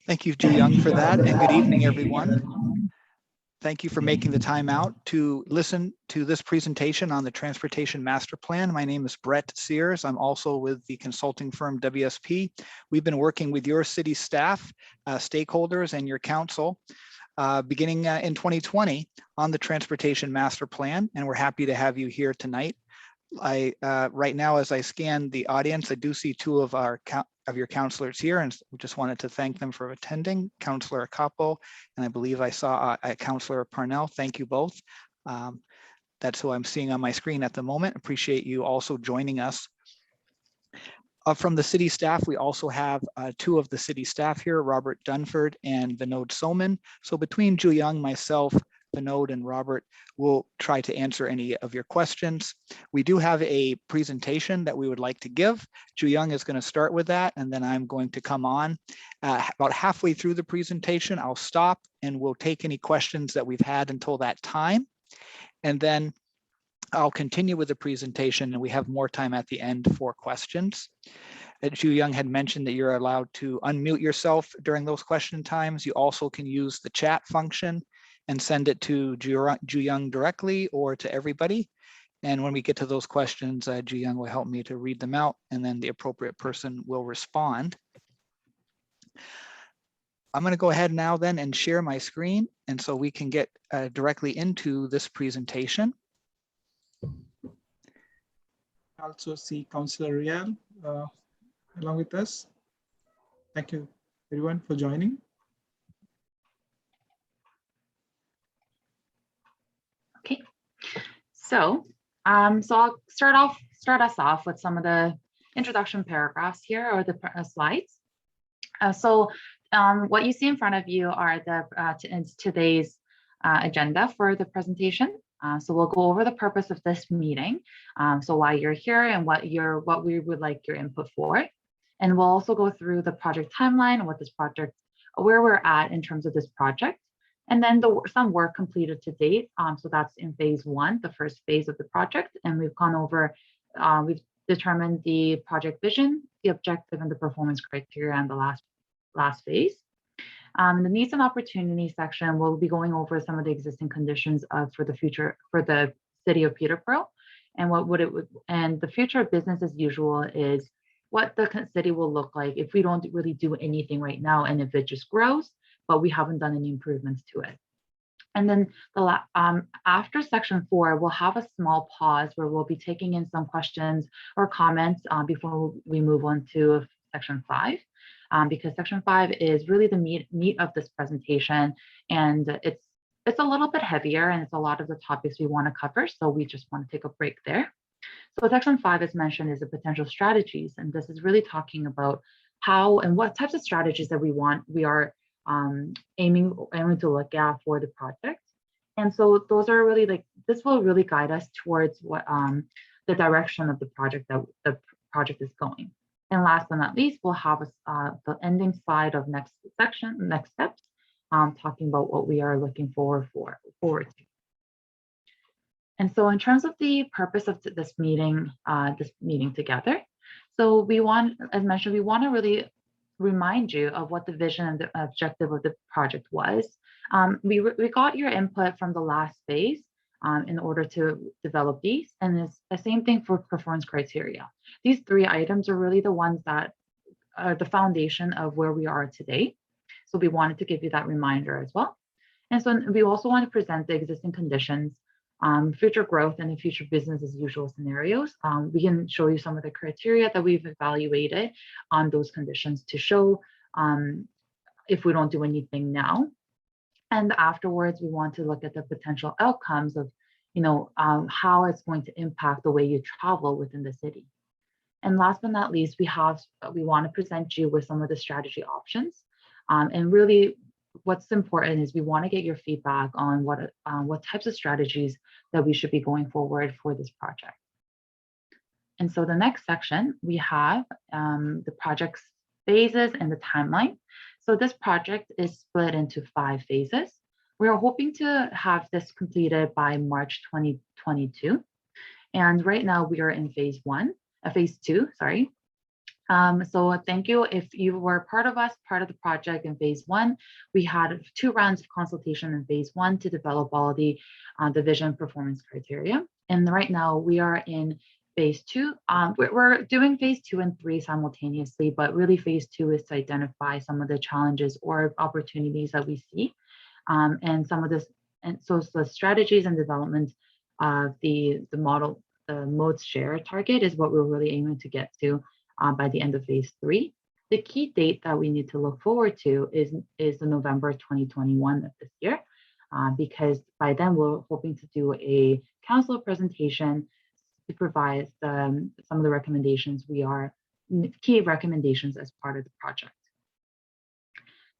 Thank you, Ju Young, for that, and good evening, everyone. Thank you for making the time out to listen to this presentation on the Transportation Master Plan. My name is Brett Sears. I'm also with the consulting firm WSP. We've been working with your city staff, stakeholders, and your council beginning in 2020 on the Transportation Master Plan, and we're happy to have you here tonight. Right now, as I scan the audience, I do see two of your counselors here, and just wanted to thank them for attending, Councillor Capo, and I believe I saw Councillor Parnell. Thank you both. That's who I'm seeing on my screen at the moment. Appreciate you also joining us. From the city staff, we also have two of the city staff here, Robert Dunford and Vinod Soman. So between Ju Young, myself, Vinod and Robert will try to answer any of your questions. We do have a presentation that we would like to give. Ju Young is going to start with that, and then I'm going to come on. About halfway through the presentation, I'll stop and we'll take any questions that we've had until that time. And then I'll continue with the presentation, and we have more time at the end for questions. Ju Young had mentioned that you're allowed to unmute yourself during those question times. You also can use the chat function and send it to Ju Young directly or to everybody. And when we get to those questions, Ju Young will help me to read them out, and then the appropriate person will respond. I'm going to go ahead now then and share my screen, and so we can get directly into this presentation. Also see Councillor Rial along with us. Thank you everyone for joining. Okay, so I'll start us off with some of the introduction paragraphs here, or the slides. What you see in front of you are today's agenda for the presentation. So we'll go over the purpose of this meeting, so why you're here and what we would like your input for. And we'll also go through the project timeline and where we're at in terms of this project. And then some work completed to date. So that's in phase 1, the first phase of the project. And we've gone over, we've determined the project vision, the objective, and the performance criteria in the last phase. In the needs and opportunities section, we'll be going over some of the existing conditions for the city of Peterborough, and and the future of business as usual is what the city will look like if we don't really do anything right now, and if it just grows, but we haven't done any improvements to it. And then after section 4, we'll have a small pause where we'll be taking in some questions or comments before we move on to section 5. Because section 5 is really the meat of this presentation, and it's a little bit heavier, and it's a lot of the topics we want to cover, so we just want to take a break there. So section 5, as mentioned, is the potential strategies, and this is really talking about how and what types of strategies that we are aiming to look at for the project. And so those are really this will really guide us towards what the direction of the project that the project is going. And last but not least, we'll have the ending slide of next steps, talking about what we are looking forward to. And so in terms of the purpose of this meeting together, so we want, as mentioned, we want to really remind you of what the vision and the objective of the project was. We got your input from the last phase in order to develop these, and it's the same thing for performance criteria. These 3 items are really the ones that are the foundation of where we are today. So we wanted to give you that reminder as well. And so we also want to present the existing conditions, future growth, and the future business as usual scenarios. We can show you some of the criteria that we've evaluated on those conditions to show if we don't do anything now. And afterwards, we want to look at the potential outcomes of, how it's going to impact the way you travel within the city. And last but not least, we want to present you with some of the strategy options. And really, what's important is we want to get your feedback on what types of strategies that we should be going forward for this project. And so the next section, we have the project's phases and the timeline. So this project is split into 5 phases. We are hoping to have this completed by March 2022. And right now we are in phase 2, sorry. So thank you. If you were part of the project in phase 1, we had 2 rounds of consultation in phase 1 to develop all the vision performance criteria. And right now we are in phase 2. We're doing phase 2 and 3 simultaneously, but really phase 2 is to identify some of the challenges or opportunities that we see. And some of this, and so the strategies and development of the model, the modes share target is what we're really aiming to get to by the end of phase 3. The key date that we need to look forward to is the November 2021 of this year, because by then we're hoping to do a council presentation to provide some of the recommendations key recommendations as part of the project.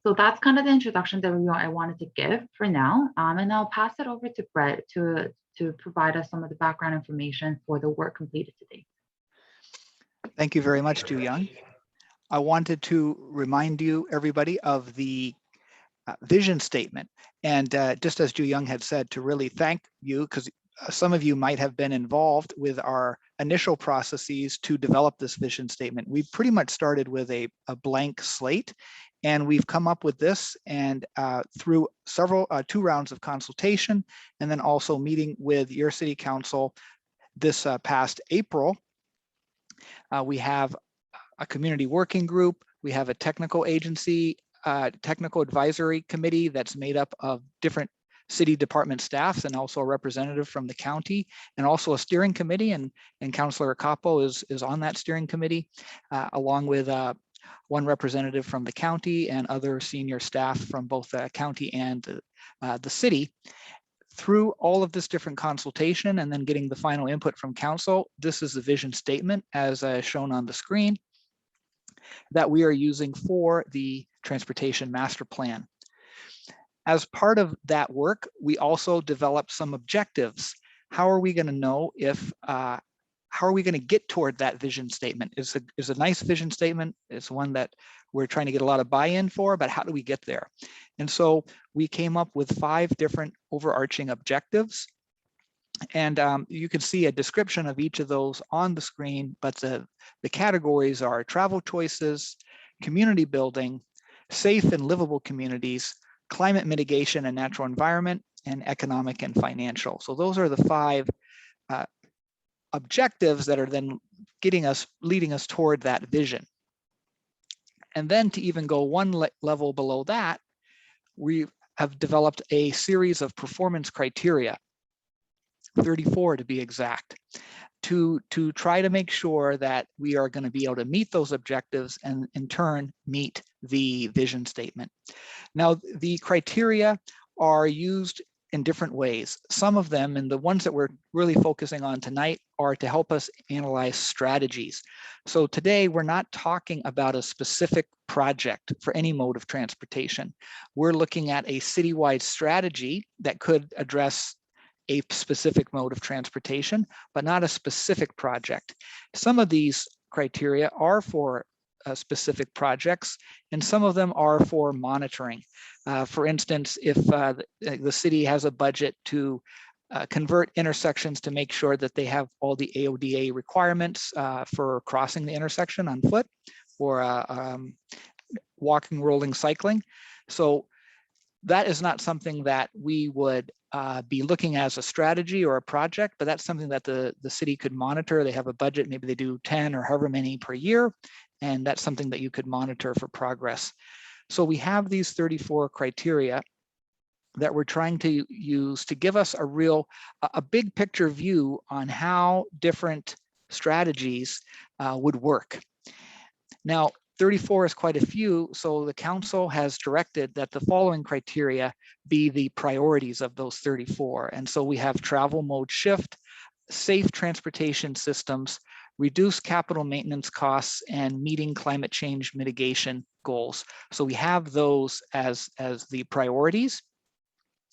So that's kind of the introduction that I wanted to give for now, and I'll pass it over to Brett to provide us some of the background information for the work completed today. Thank you very much, Ju Young. I wanted to remind you, everybody, of the vision statement. And just as Ju Young had said, to really thank you, because some of you might have been involved with our initial processes to develop this vision statement. We pretty much started with a blank slate, and we've come up with this, and through 2 rounds of consultation, and then also meeting with your city council this past April. We have a community working group. We have a technical agency, technical advisory committee that's made up of different city department staffs and also a representative from the county, and also a steering committee, and Councillor Capo is on that steering committee, along with one representative from the county and other senior staff from both the county and the city. Through all of this different consultation and then getting the final input from council, this is the vision statement as shown on the screen that we are using for the transportation master plan. As part of that work, we also developed some objectives. How are we going to know if, how are we going to get toward that vision statement? It's a nice vision statement. It's one that we're trying to get a lot of buy-in for, but how do we get there? And so we came up with 5 different overarching objectives. And you can see a description of each of those on the screen, but the categories are travel choices, community building, safe and livable communities, climate mitigation and natural environment, and economic and financial. So those are the 5 objectives that are then leading us toward that vision. And then to even go one level below that, we have developed a series of performance criteria, 34 to be exact, to try to make sure that we are going to be able to meet those objectives and in turn meet the vision statement. Now, the criteria are used in different ways. Some of them, and the ones that we're really focusing on tonight, are to help us analyze strategies. So today we're not talking about a specific project for any mode of transportation. We're looking at a citywide strategy that could address a specific mode of transportation, but not a specific project. Some of these criteria are for specific projects, and some of them are for monitoring. For instance, if the city has a budget to convert intersections to make sure that they have all the AODA requirements for crossing the intersection on foot or walking, rolling, cycling. So that is not something that we would be looking as a strategy or a project, but that's something that the city could monitor. They have a budget, maybe they do 10 or however many per year, and that's something that you could monitor for progress. So we have these 34 criteria that we're trying to use to give us a big picture view on how different strategies would work. Now, 34 is quite a few, so the council has directed that the following criteria be the priorities of those 34. And so we have travel mode shift, safe transportation systems, reduce capital maintenance costs, and meeting climate change mitigation goals. So we have those as the priorities,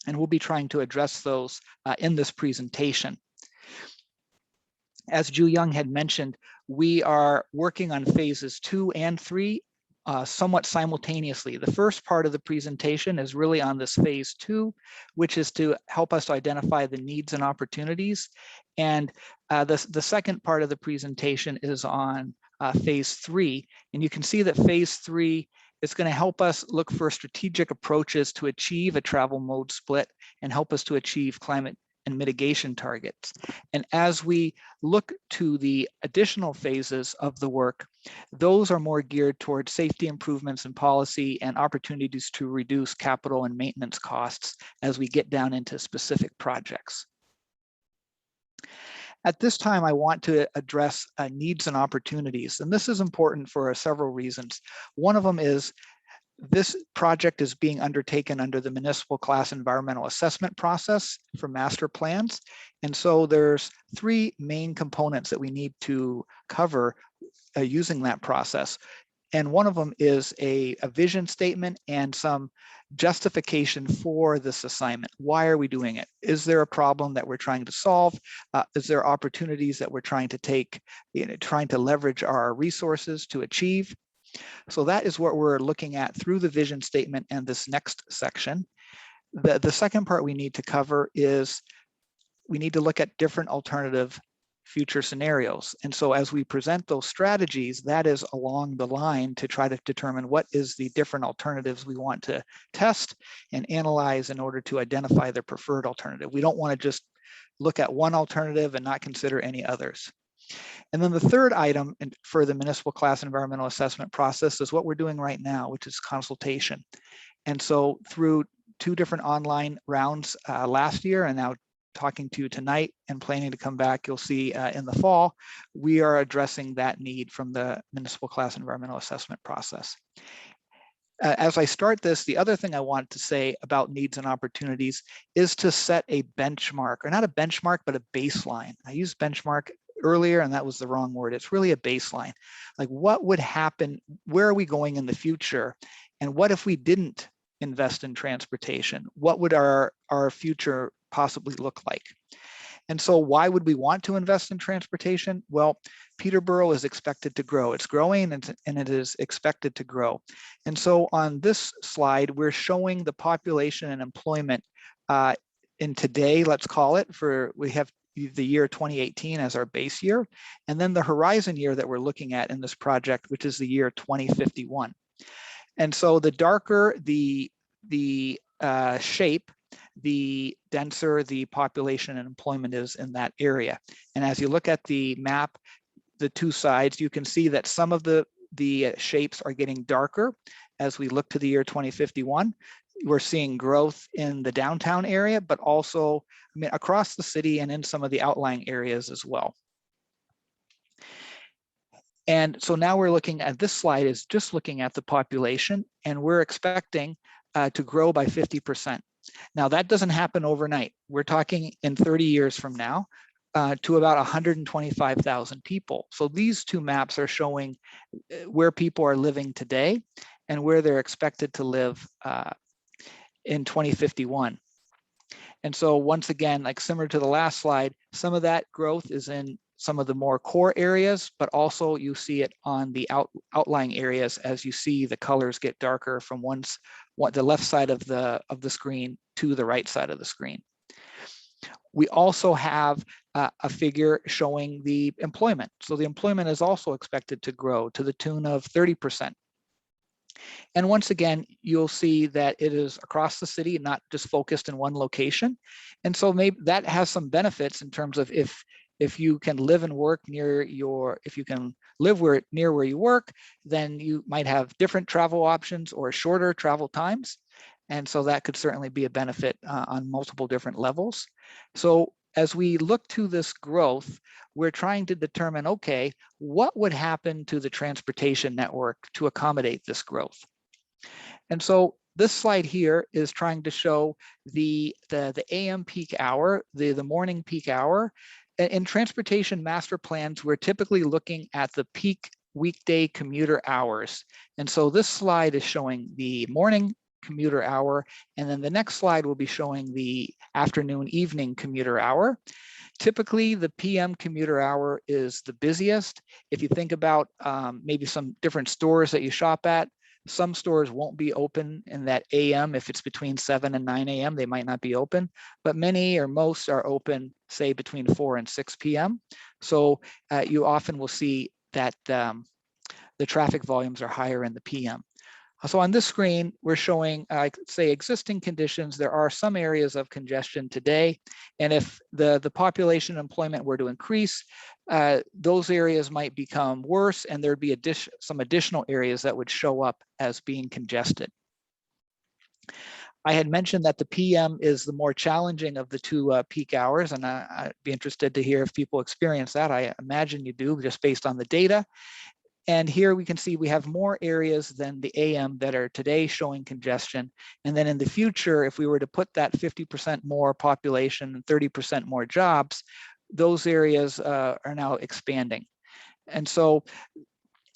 and we'll be trying to address those in this presentation. As Ju Young had mentioned, we are working on phases 2 and 3 somewhat simultaneously. The first part of the presentation is really on this phase 2, which is to help us to identify the needs and opportunities. And the second part of the presentation is on phase 3. And you can see that phase 3 is going to help us look for strategic approaches to achieve a travel mode split and help us to achieve climate and mitigation targets. And as we look to the additional phases of the work, those are more geared towards safety improvements in policy and opportunities to reduce capital and maintenance costs as we get down into specific projects. At this time, I want to address needs and opportunities, and this is important for several reasons. One of them is this project is being undertaken under the municipal class environmental assessment process for master plans. And so there's 3 main components that we need to cover using that process. And one of them is a vision statement and some justification for this assignment. Why are we doing it? Is there a problem that we're trying to solve? Is there opportunities that we're trying to take, trying to leverage our resources to achieve? So that is what we're looking at through the vision statement and this next section. The second part we need to cover is we need to look at different alternative future scenarios. And so as we present those strategies, that is along the line to try to determine what is the different alternatives we want to test and analyze in order to identify the preferred alternative. We don't want to just look at one alternative and not consider any others. And then the third item for the municipal class environmental assessment process is what we're doing right now, which is consultation. And so through 2 different online rounds last year and now talking to you tonight and planning to come back, you'll see in the fall, we are addressing that need from the municipal class environmental assessment process. As I start this, the other thing I want to say about needs and opportunities is to set a benchmark, or not a benchmark, but a baseline. I used benchmark earlier and that was the wrong word. It's really a baseline. Like what would happen? Where are we going in the future? And what if we didn't invest in transportation? What would our future possibly look like? And so why would we want to invest in transportation? Well, Peterborough is expected to grow. It's growing and it is expected to grow. And so on this slide, we're showing the population and employment in today, let's call it, we have the year 2018 as our base year, and then the horizon year that we're looking at in this project, which is the year 2051. And so the darker the shape, the denser the population and employment is in that area. And as you look at the map, the 2 sides, you can see that some of the shapes are getting darker as we look to the year 2051. We're seeing growth in the downtown area, but also across the city and in some of the outlying areas as well. And so now we're looking at this slide is just looking at the population, and we're expecting to grow by 50%. Now that doesn't happen overnight. We're talking in 30 years from now to about 125,000 people. So these 2 maps are showing where people are living today and where they're expected to live in 2051. And so once again, like similar to the last slide, some of that growth is in some of the more core areas, but also you see it on the outlying areas as you see the colors get darker from the left side of the screen to the right side of the screen. We also have a figure showing the employment. So the employment is also expected to grow to the tune of 30%. And once again, you'll see that it is across the city, not just focused in one location. And so maybe that has some benefits in terms of if you can live and work near near where you work, then you might have different travel options or shorter travel times. And so that could certainly be a benefit on multiple different levels. So as we look to this growth, we're trying to determine, okay, what would happen to the transportation network to accommodate this growth? And so this slide here is trying to show the AM peak hour, the morning peak hour. In transportation master plans, we're typically looking at the peak weekday commuter hours. And so this slide is showing the morning commuter hour, and then the next slide will be showing the afternoon evening commuter hour. Typically, the PM commuter hour is the busiest. If you think about maybe some different stores that you shop at, some stores won't be open in that AM. If it's between 7 and 9 AM, they might not be open, but many or most are open, say between 4 and 6 PM. So you often will see that the traffic volumes are higher in the PM. So on this screen, we're showing, say, existing conditions. There are some areas of congestion today. And if the population employment were to increase, those areas might become worse, and there'd be some additional areas that would show up as being congested. I had mentioned that the PM is the more challenging of the two peak hours, and I'd be interested to hear if people experience that. I imagine you do, just based on the data. And here we can see we have more areas than the AM that are today showing congestion. And then in the future, if we were to put that 50% more population and 30% more jobs, those areas are now expanding. And so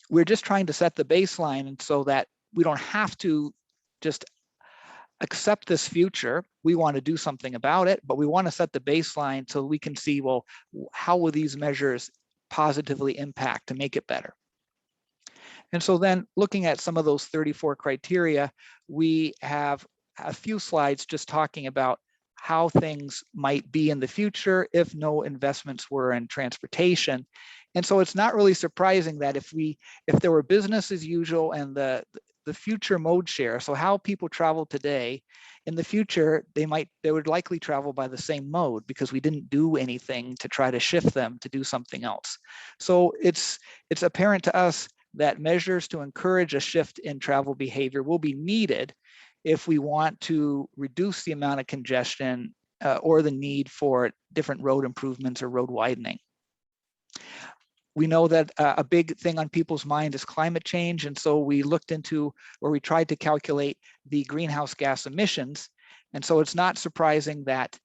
we're just trying to set the baseline, and so that we don't have to just accept this future. We want to do something about it, but we want to set the baseline so we can see, well, how will these measures positively impact to make it better? And so then looking at some of those 34 criteria, we have a few slides just talking about how things might be in the future if no investments were in transportation. And so it's not really surprising that if there were business as usual and the future mode share, so how people travel today, in the future, they would likely travel by the same mode because we didn't do anything to try to shift them to do something else. So it's apparent to us that measures to encourage a shift in travel behavior will be needed if we want to reduce the amount of congestion or the need for different road improvements or road widening. We know that a big thing on people's mind is climate change, and so we looked into, or we tried to calculate the greenhouse gas emissions. And so it's not surprising that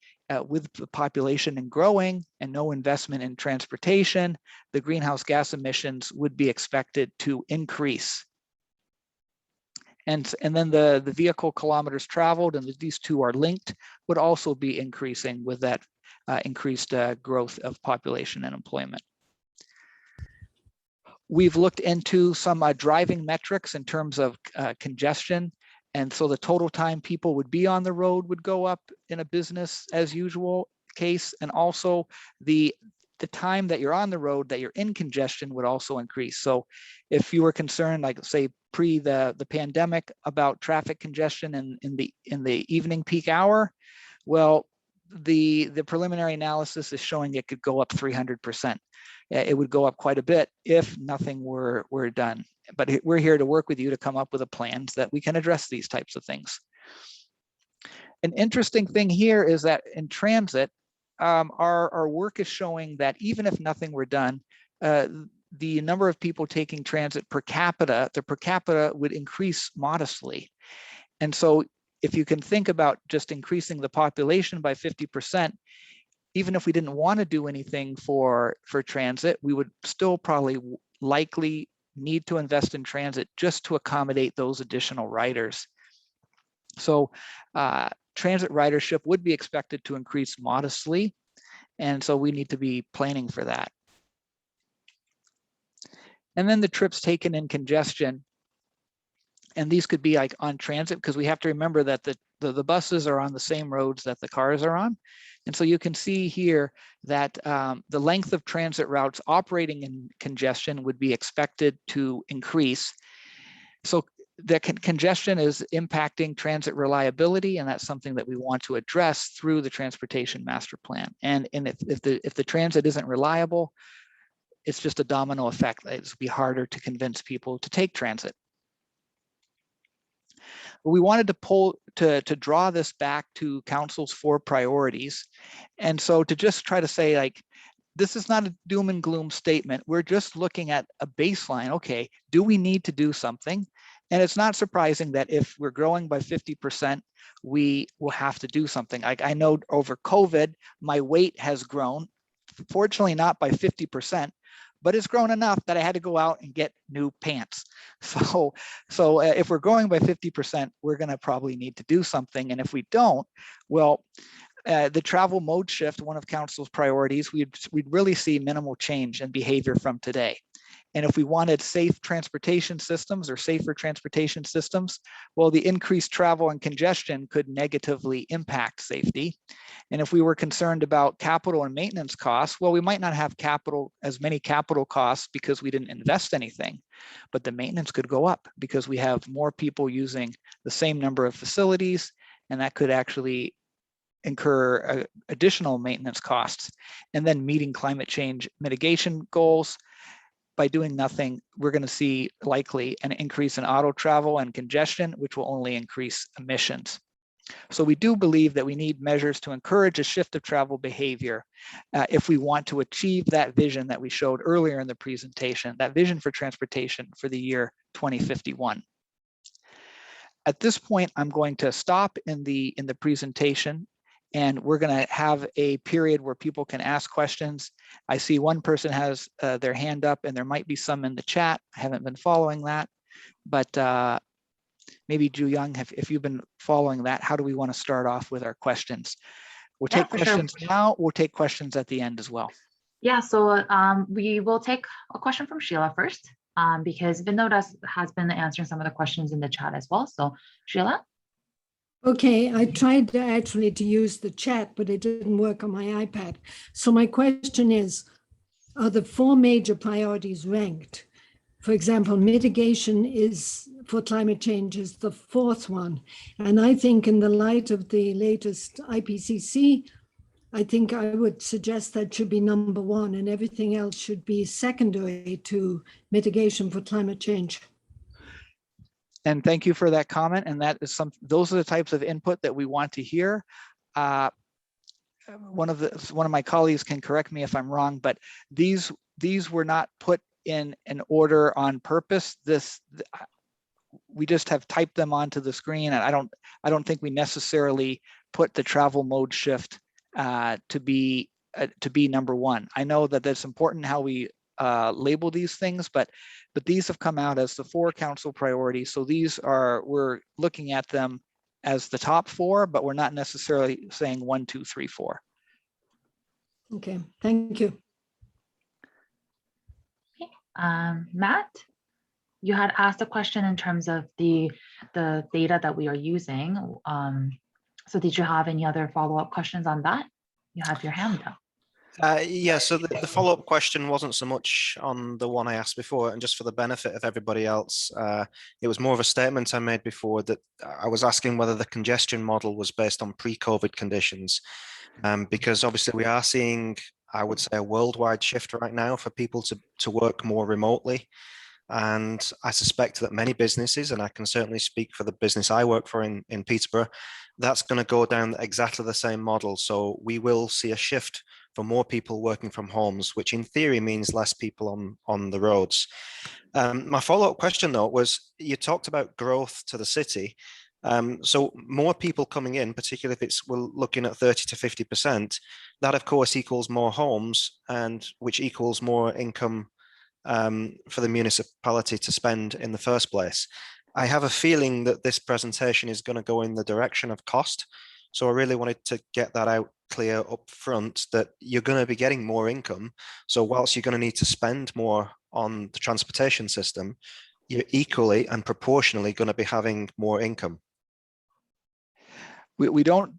with the population growing and no investment in transportation, the greenhouse gas emissions would be expected to increase. And then the vehicle kilometers traveled, and these two are linked, would also be increasing with that increased growth of population and employment. We've looked into some driving metrics in terms of congestion. And so the total time people would be on the road would go up in a business as usual case. And also the time that you're on the road that you're in congestion would also increase. So if you were concerned, like say pre the pandemic, about traffic congestion in the evening peak hour, well, the preliminary analysis is showing it could go up 300%. It would go up quite a bit if nothing were done. But we're here to work with you to come up with a plan so that we can address these types of things. An interesting thing here is that in transit, our work is showing that even if nothing were done, the number of people taking transit per capita, the per capita would increase modestly. And so if you can think about just increasing the population by 50%, even if we didn't want to do anything for transit, we would still probably likely need to invest in transit just to accommodate those additional riders. So transit ridership would be expected to increase modestly, and so we need to be planning for that. And then the trips taken in congestion, and these could be like on transit, because we have to remember that the buses are on the same roads that the cars are on. And so you can see here that the length of transit routes operating in congestion would be expected to increase. So the congestion is impacting transit reliability, and that's something that we want to address through the transportation master plan. And if the transit isn't reliable, it's just a domino effect. It'll be harder to convince people to take transit. We wanted to draw this back to Council's 4 priorities. And so to just try to say, like, this is not a doom and gloom statement. We're just looking at a baseline. Okay, do we need to do something? And it's not surprising that if we're growing by 50%, we will have to do something. I know over COVID, my weight has grown, fortunately not by 50%, but it's grown enough that I had to go out and get new pants. So if we're growing by 50%, we're gonna probably need to do something. And if we don't, well, the travel mode shift, one of Council's priorities, we'd really see minimal change in behavior from today. And if we wanted safe transportation systems or safer transportation systems, well, the increased travel and congestion could negatively impact safety. And if we were concerned about capital and maintenance costs, well, we might not have as many capital costs because we didn't invest anything, but the maintenance could go up because we have more people using the same number of facilities, and that could actually incur additional maintenance costs. And then meeting climate change mitigation goals. By doing nothing, we're going to see likely an increase in auto travel and congestion, which will only increase emissions. So we do believe that we need measures to encourage a shift of travel behavior if we want to achieve that vision that we showed earlier in the presentation, that vision for transportation for the year 2051. At this point, I'm going to stop in the presentation, and we're going to have a period where people can ask questions. I see one person has their hand up, and there might be some in the chat. I haven't been following that, but maybe Ju Young, if you've been following that, how do we want to start off with our questions? We'll take questions now. We'll take questions at the end as well. Yeah, so we will take a question from Sheila first, because Vinod has been answering some of the questions in the chat as well. So Sheila? Okay, I tried actually to use the chat, but it didn't work on my iPad. So my question is, are the 4 major priorities ranked? For example, mitigation is for climate change is the 4th one. And I think in the light of the latest IPCC, I think I would suggest that should be number 1 and everything else should be secondary to mitigation for climate change. And thank you for that comment. And that is those are the types of input that we want to hear. One of my colleagues can correct me if I'm wrong, but these were not put in an order on purpose. We just have typed them onto the screen, and I don't think we necessarily put the travel mode shift to be number 1. I know that that's important how we label these things, but these have come out as the 4 council priorities. So we're looking at them as the top 4, but we're not necessarily saying 1, 2, 3, 4. Okay, thank you. Matt, you had asked a question in terms of the data that we are using. So did you have any other follow-up questions on that? You have your hand up. Yeah, so the follow-up question wasn't so much on the one I asked before, and just for the benefit of everybody else, it was more of a statement I made before that I was asking whether the congestion model was based on pre-COVID conditions, because obviously we are seeing, I would say, a worldwide shift right now for people to work more remotely. And I suspect that many businesses, and I can certainly speak for the business I work for in Peterborough, that's going to go down exactly the same model. So we will see a shift for more people working from homes, which in theory means less people on the roads. My follow-up question, though, was you talked about growth to the city. So more people coming in, particularly if we're looking at 30 to 50%, that of course equals more homes, and which equals more income for the municipality to spend in the first place. I have a feeling that this presentation is going to go in the direction of cost. So I really wanted to get that out clear up front, that you're going to be getting more income. So whilst you're going to need to spend more on the transportation system, you're equally and proportionally going to be having more income. We don't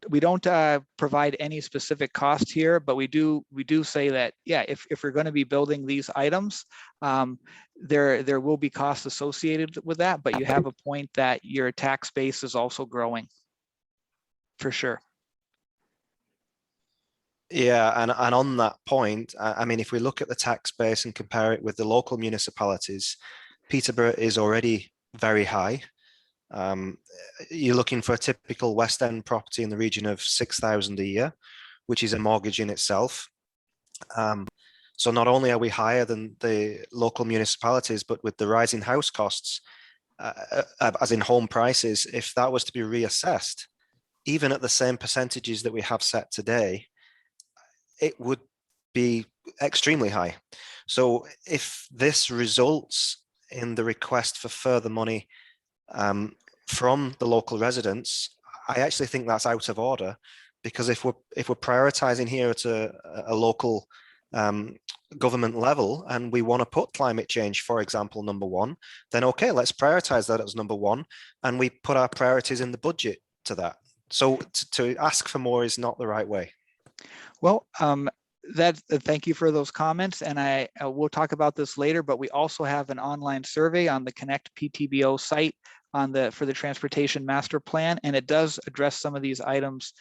provide any specific cost here, but we do say that, yeah, if we're going to be building these items, there will be costs associated with that, but you have a point that your tax base is also growing, for sure. Yeah, and on that point, I mean, if we look at the tax base and compare it with the local municipalities, Peterborough is already very high. You're looking for a typical West End property in the region of 6,000 a year, which is a mortgage in itself. So not only are we higher than the local municipalities, but with the rising house costs, as in home prices, if that was to be reassessed, even at the same percentages that we have set today, it would be extremely high. So if this results in the request for further money from the local residents, I actually think that's out of order, because if we're prioritizing here at a local government level and we want to put climate change, for example, number one, then okay, let's prioritize that as number one, and we put our priorities in the budget to that. So to ask for more is not the right way. Well, thank you for those comments, and I will talk about this later, but we also have an online survey on the Connect PTBO site for the Transportation Master Plan, and it does address some of these items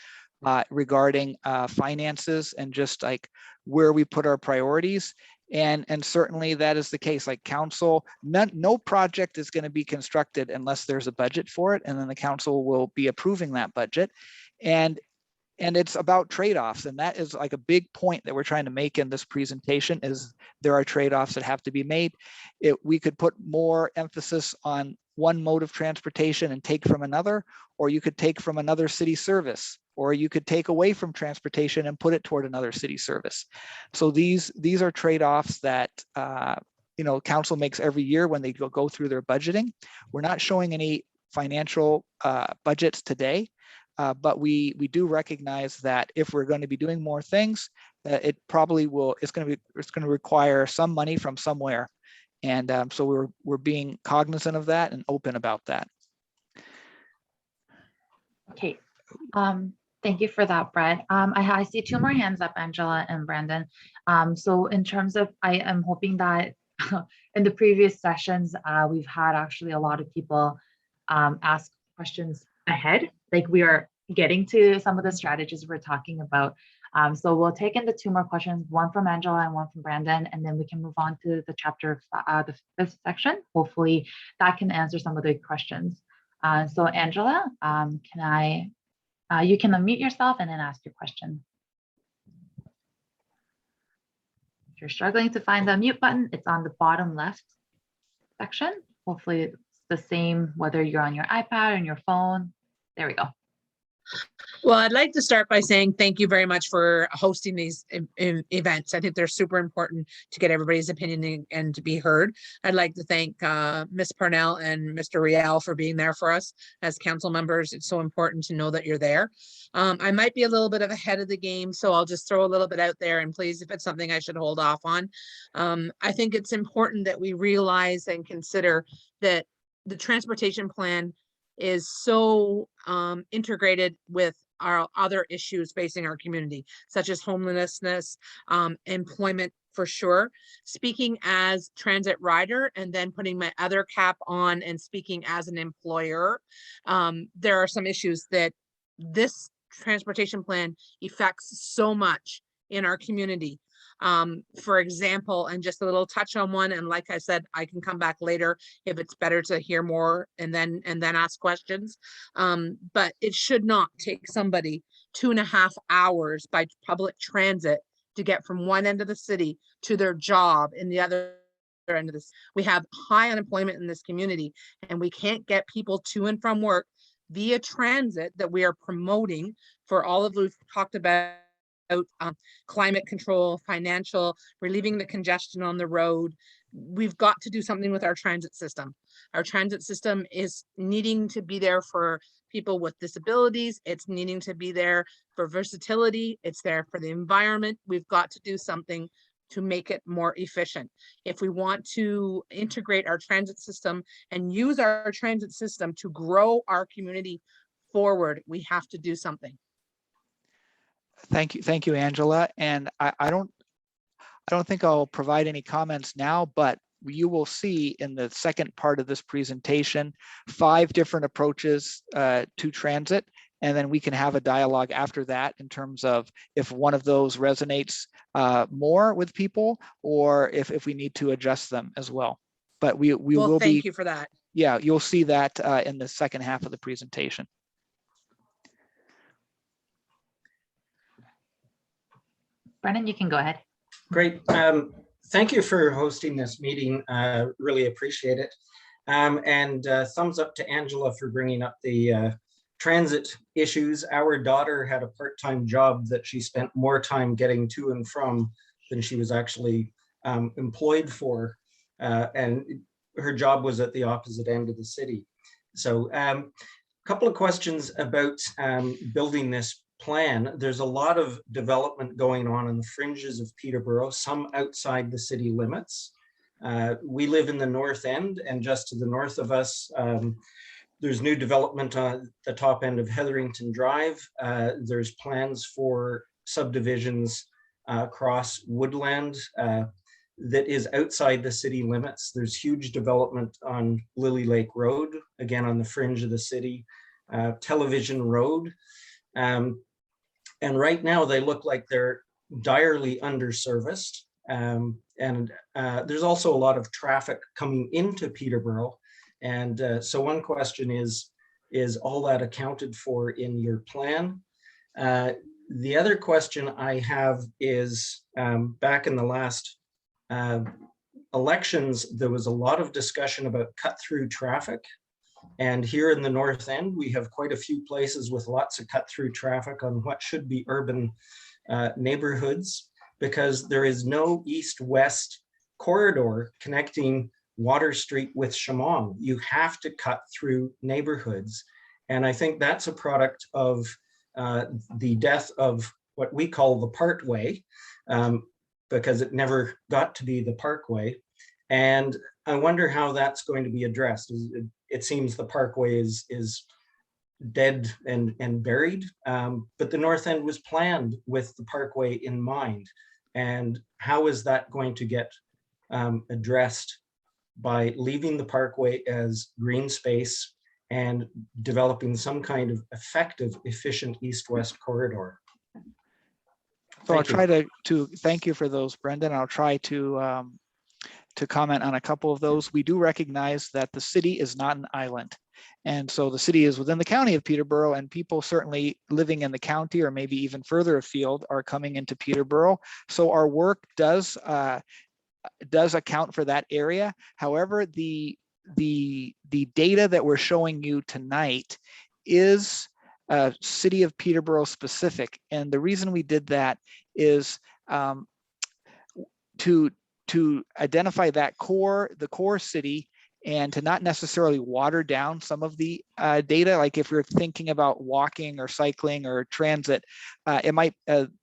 regarding finances and just like where we put our priorities. And certainly that is the case. Like council, no project is going to be constructed unless there's a budget for it, and then the council will be approving that budget. And it's about trade-offs, and that is like a big point that we're trying to make in this presentation, is there are trade-offs that have to be made. We could put more emphasis on one mode of transportation and take from another, or you could take from another city service, or you could take away from transportation and put it toward another city service. So these are trade-offs that council makes every year when they go through their budgeting. We're not showing any financial budgets today. But we do recognize that if we're going to be doing more things, it probably will. It's going to require some money from somewhere, and so we're being cognizant of that and open about that. Okay, thank you for that, Brett. I see two more hands up, Angela and Brandon. So in terms of, I am hoping that in the previous sessions, we've had actually a lot of people ask questions ahead, like we are getting to some of the strategies we're talking about. So we'll take in the two more questions, one from Angela and one from Brandon, and then we can move on to the chapter, the fifth section. Hopefully that can answer some of the questions. So Angela, you can unmute yourself and then ask your question. If you're struggling to find the mute button, it's on the bottom left section. Hopefully it's the same whether you're on your iPad or on your phone. There we go. Well, I'd like to start by saying thank you very much for hosting these events. I think they're super important to get everybody's opinion and to be heard. I'd like to thank Ms. Parnell and Mr. Rial for being there for us as council members. It's so important to know that you're there. I might be a little bit ahead of the game, so I'll just throw a little bit out there, and please, if it's something I should hold off on. I think it's important that we realize and consider that the transportation plan is so integrated with our other issues facing our community, such as homelessness, employment for sure. Speaking as transit rider and then putting my other cap on and speaking as an employer, there are some issues that this transportation plan affects so much in our community. For example, and just a little touch on one, and like I said, I can come back later if it's better to hear more and then ask questions. But it should not take somebody 2.5 hours by public transit to get from one end of the city to their job in the other end of this. We have high unemployment in this community, and we can't get people to and from work via transit that we are promoting for all of those talked about. Climate control, financial, relieving the congestion on the road. We've got to do something with our transit system. Our transit system is needing to be there for people with disabilities. It's needing to be there for versatility. It's there for the environment. We've got to do something to make it more efficient. If we want to integrate our transit system and use our transit system to grow our community forward, we have to do something. Thank you, Angela. And I don't think I'll provide any comments now, but you will see in the second part of this presentation 5 different approaches to transit, and then we can have a dialogue after that in terms of if one of those resonates more with people, or if we need to adjust them as well. But we will be. Thank you for that. Yeah, you'll see that in the second half of the presentation. Brennan, you can go ahead. Great. Thank you for hosting this meeting. Really appreciate it. And thumbs up to Angela for bringing up the transit issues. Our daughter had a part-time job that she spent more time getting to and from than she was actually employed for. And her job was at the opposite end of the city. So a couple of questions about building this plan, there's a lot of development going on in the fringes of Peterborough, some outside the city limits. We live in the north end, and just to the north of us, there's new development on the top end of Hetherington Drive. There's plans for subdivisions across woodland that is outside the city limits. There's huge development on Lily Lake Road, again on the fringe of the city, Television Road. And right now they look like they're direly underserviced. And there's also a lot of traffic coming into Peterborough. And so one question is all that accounted for in your plan? The other question I have is, back in the last elections, there was a lot of discussion about cut-through traffic. And here in the North End, we have quite a few places with lots of cut-through traffic on what should be urban neighborhoods, because there is no east-west corridor connecting Water Street with Shamong. You have to cut through neighborhoods. And I think that's a product of the death of what we call the Parkway, because it never got to be the Parkway. And I wonder how that's going to be addressed. It seems the Parkway is dead and buried, but the North End was planned with the Parkway in mind. And how is that going to get addressed by leaving the Parkway as green space and developing some kind of effective, efficient east-west corridor? So I'll try to thank you for those, Brendan. I'll try to comment on a couple of those. We do recognize that the city is not an island. And so the city is within the county of Peterborough, and people certainly living in the county or maybe even further afield are coming into Peterborough. So our work does account for that area. However, the data that we're showing you tonight is city of Peterborough specific. And the reason we did that is to identify that the core city, and to not necessarily water down some of the data. Like if you're thinking about walking or cycling or transit, it might,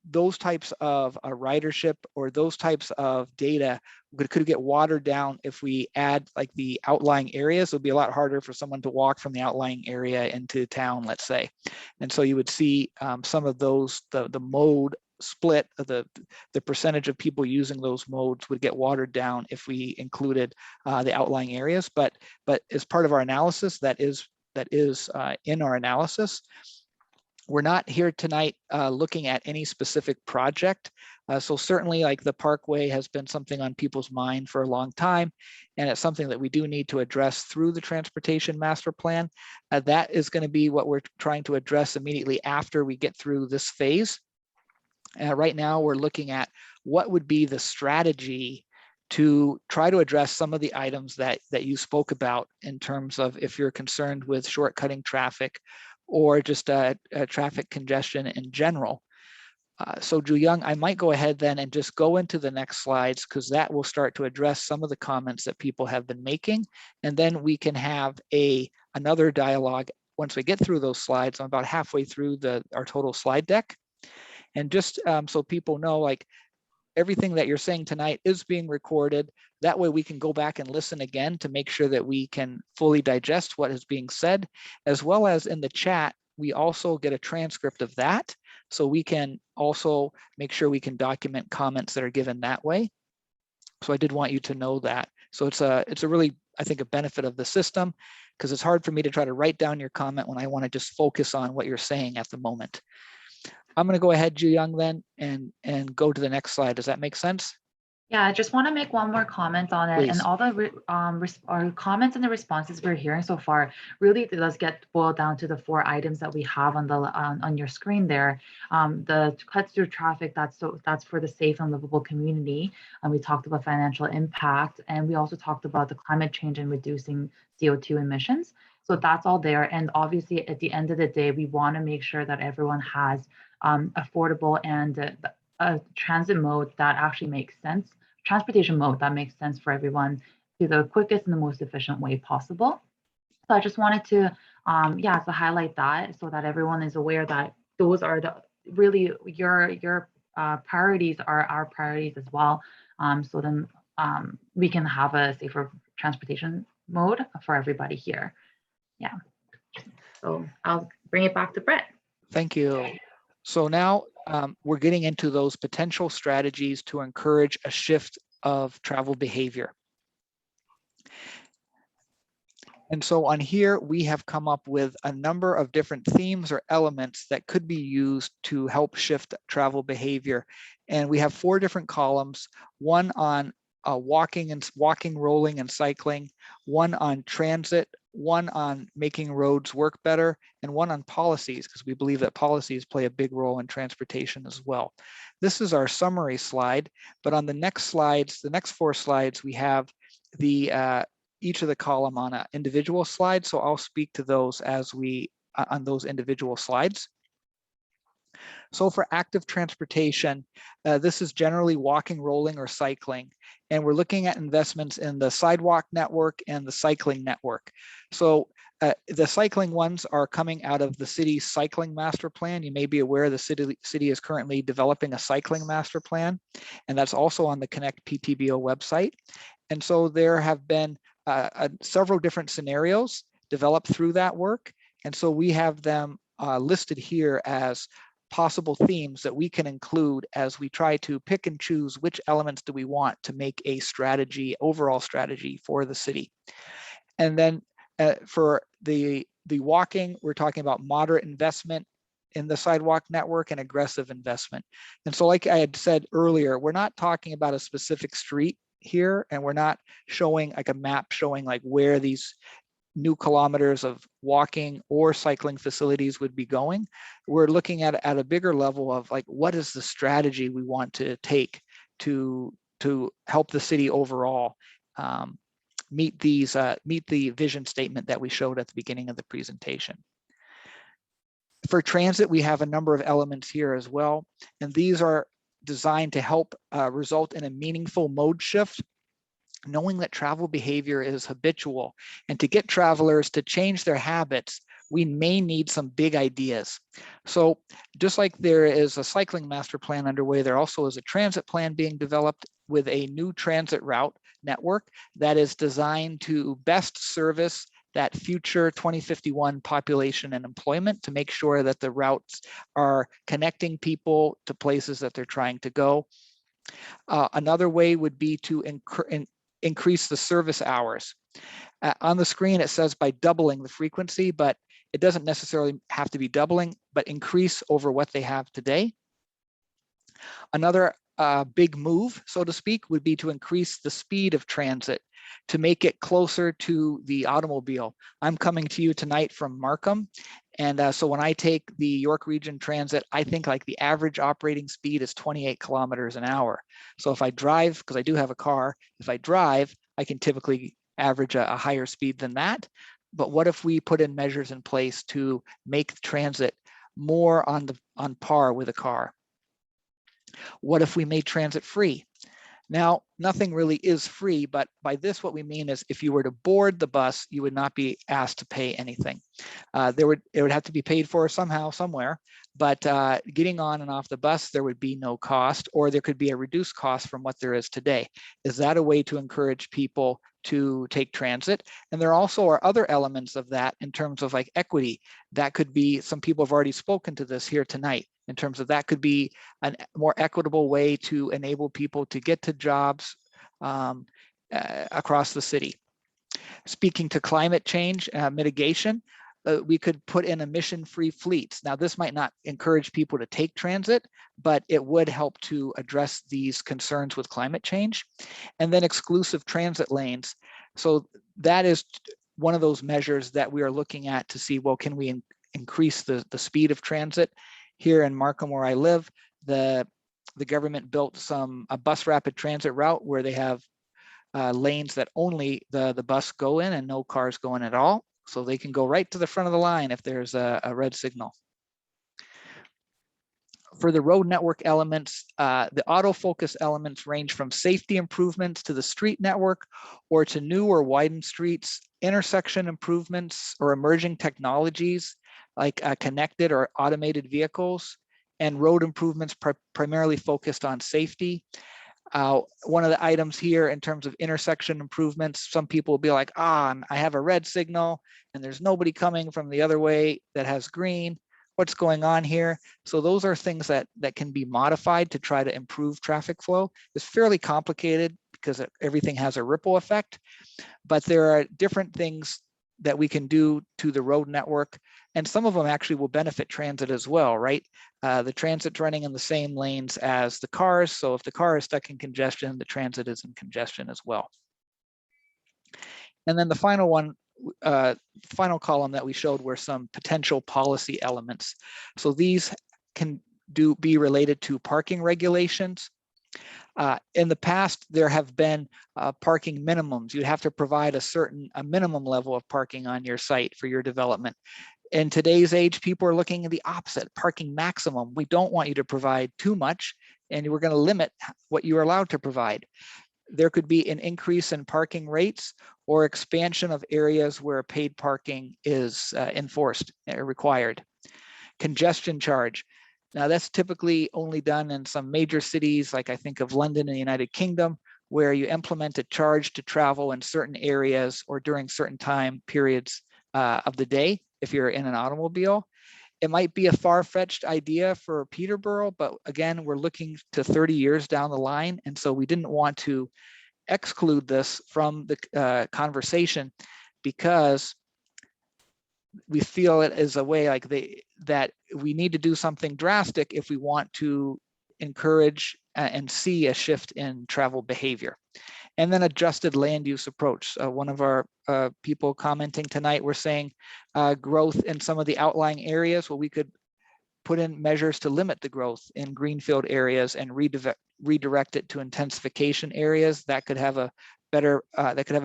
those types of ridership or those types of data could get watered down if we add like the outlying areas. It would be a lot harder for someone to walk from the outlying area into town, let's say. And so you would see some of those, the mode split of the percentage of people using those modes would get watered down if we included the outlying areas. But as part of our analysis, that is in our analysis. We're not here tonight looking at any specific project. So certainly like the Parkway has been something on people's mind for a long time, and it's something that we do need to address through the transportation master plan. That is going to be what we're trying to address immediately after we get through this phase. Right now, we're looking at what would be the strategy to try to address some of the items that you spoke about in terms of if you're concerned with shortcutting traffic or just traffic congestion in general. So Ju Young, I might go ahead then and just go into the next slides, because that will start to address some of the comments that people have been making. And then we can have another dialogue once we get through those slides. I'm about halfway through our total slide deck. And just so people know, like everything that you're saying tonight is being recorded. That way we can go back and listen again to make sure that we can fully digest what is being said, as well as in the chat, we also get a transcript of that. So we can also make sure we can document comments that are given that way. So I did want you to know that. So it's a really, I think, a benefit of the system, because it's hard for me to try to write down your comment when I want to just focus on what you're saying at the moment. I'm going to go ahead, Ju Young, then, and go to the next slide. Does that make sense? Yeah, I just want to make one more comment on it. Please. And all the our comments and the responses we're hearing so far really does get boiled down to the 4 items that we have on the on your screen there. The cuts through traffic, that's for the safe and livable community. And we talked about financial impact, and we also talked about the climate change and reducing CO2 emissions. So that's all there. And obviously, at the end of the day, we want to make sure that everyone has affordable and a transit mode that actually makes sense, transportation mode that makes sense for everyone to the quickest and the most efficient way possible. So I just wanted to, to highlight that so that everyone is aware that those are really your priorities are our priorities as well. So then we can have a safer transportation mode for everybody here. Yeah. So I'll bring it back to Brett. Thank you. So now we're getting into those potential strategies to encourage a shift of travel behavior. And so on here, we have come up with a number of different themes or elements that could be used to help shift travel behavior. And we have 4 different columns, one on walking, rolling, and cycling, one on transit, one on making roads work better, and one on policies, because we believe that policies play a big role in transportation as well. This is our summary slide, but on the next slides, the next 4 slides, we have the each of the column on an individual slide. So I'll speak to those as we on those individual slides. So for active transportation, this is generally walking, rolling, or cycling. And we're looking at investments in the sidewalk network and the cycling network. So the cycling ones are coming out of the city's cycling master plan. You may be aware the city is currently developing a cycling master plan, and that's also on the Connect PTBO website. And so there have been several different scenarios developed through that work. And so we have them listed here as possible themes that we can include as we try to pick and choose which elements do we want to make a strategy, overall strategy for the city. And then for the walking, we're talking about moderate investment in the sidewalk network and aggressive investment. And so like I had said earlier, we're not talking about a specific street here, and we're not showing like a map showing like where these new kilometers of walking or cycling facilities would be going. We're looking at a bigger level of like, what is the strategy we want to take to help the city overall meet the vision statement that we showed at the beginning of the presentation. For transit, we have a number of elements here as well, and these are designed to help result in a meaningful mode shift, knowing that travel behavior is habitual. And to get travelers to change their habits, we may need some big ideas. So just like there is a cycling master plan underway, there also is a transit plan being developed with a new transit route network that is designed to best service that future 2051 population and employment, to make sure that the routes are connecting people to places that they're trying to go. Another way would be to increase the service hours. On the screen, it says by doubling the frequency, but it doesn't necessarily have to be doubling, but increase over what they have today. Another big move, so to speak, would be to increase the speed of transit to make it closer to the automobile. I'm coming to you tonight from Markham. And so when I take the York Region Transit, I think like the average operating speed is 28 kilometers an hour. So if I drive, because I do have a car, if I drive, I can typically average a higher speed than that. But what if we put in measures in place to make transit more on par with a car? What if we made transit free? Now, nothing really is free, but by this, what we mean is if you were to board the bus, you would not be asked to pay anything. It would have to be paid for somehow, somewhere, but getting on and off the bus, there would be no cost, or there could be a reduced cost from what there is today. Is that a way to encourage people to take transit? And there also are other elements of that in terms of like equity. That could be, some people have already spoken to this here tonight, in terms of that could be a more equitable way to enable people to get to jobs across the city. Speaking to climate change mitigation, we could put in emission-free fleets. Now, this might not encourage people to take transit, but it would help to address these concerns with climate change. And then exclusive transit lanes. So that is one of those measures that we are looking at to see, well, can we increase the speed of transit? Here in Markham, where I live, the government built a bus rapid transit route where they have lanes that only the bus go in and no cars go in at all. So they can go right to the front of the line if there's a red signal. For the road network elements, the autofocus elements range from safety improvements to the street network, or to new or widened streets, intersection improvements, or emerging technologies like connected or automated vehicles, and road improvements primarily focused on safety. One of the items here in terms of intersection improvements, some people will be like, I have a red signal and there's nobody coming from the other way that has green. What's going on here? So those are things that can be modified to try to improve traffic flow. It's fairly complicated because everything has a ripple effect, but there are different things that we can do to the road network, and some of them actually will benefit transit as well, right? The transit's running in the same lanes as the cars, so if the car is stuck in congestion, the transit is in congestion as well. And then the final one, final column that we showed were some potential policy elements. So these can be related to parking regulations. In the past, there have been parking minimums. You have to provide a minimum level of parking on your site for your development. In today's age, people are looking at the opposite, parking maximum. We don't want you to provide too much, and we're going to limit what you are allowed to provide. There could be an increase in parking rates or expansion of areas where paid parking is enforced or required. Congestion charge. Now that's typically only done in some major cities, like I think of London in the United Kingdom, where you implement a charge to travel in certain areas or during certain time periods of the day if you're in an automobile. It might be a far-fetched idea for Peterborough, but again, we're looking to 30 years down the line. And so we didn't want to exclude this from the conversation because we feel it is a way like that we need to do something drastic if we want to encourage and see a shift in travel behavior. And then adjusted land use approach. One of our people commenting tonight were saying growth in some of the outlying areas. Well, we could put in measures to limit the growth in greenfield areas and redirect it to intensification areas. That could have a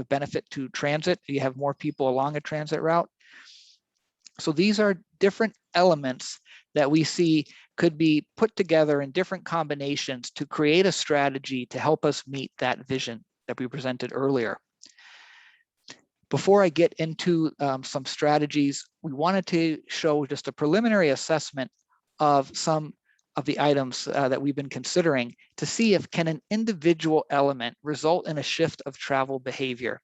benefit to transit. You have more people along a transit route. So these are different elements that we see could be put together in different combinations to create a strategy to help us meet that vision that we presented earlier. Before I get into some strategies, we wanted to show just a preliminary assessment of some of the items that we've been considering to see if can an individual element result in a shift of travel behavior.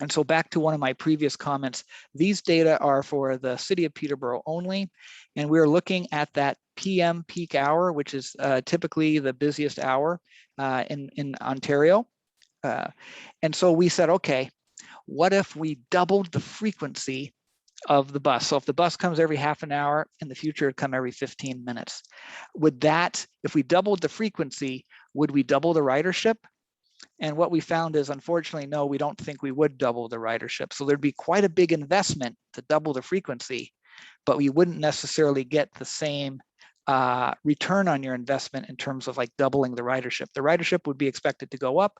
And so back to one of my previous comments, these data are for the city of Peterborough only, and we're looking at that PM peak hour, which is typically the busiest hour in Ontario. And so we said, okay, what if we doubled the frequency of the bus? So if the bus comes every half an hour, in the future it'd come every 15 minutes. Would that, if we doubled the frequency, would we double the ridership? And what we found is, unfortunately, no, we don't think we would double the ridership. So there'd be quite a big investment to double the frequency, but we wouldn't necessarily get the same return on your investment in terms of like doubling the ridership. The ridership would be expected to go up,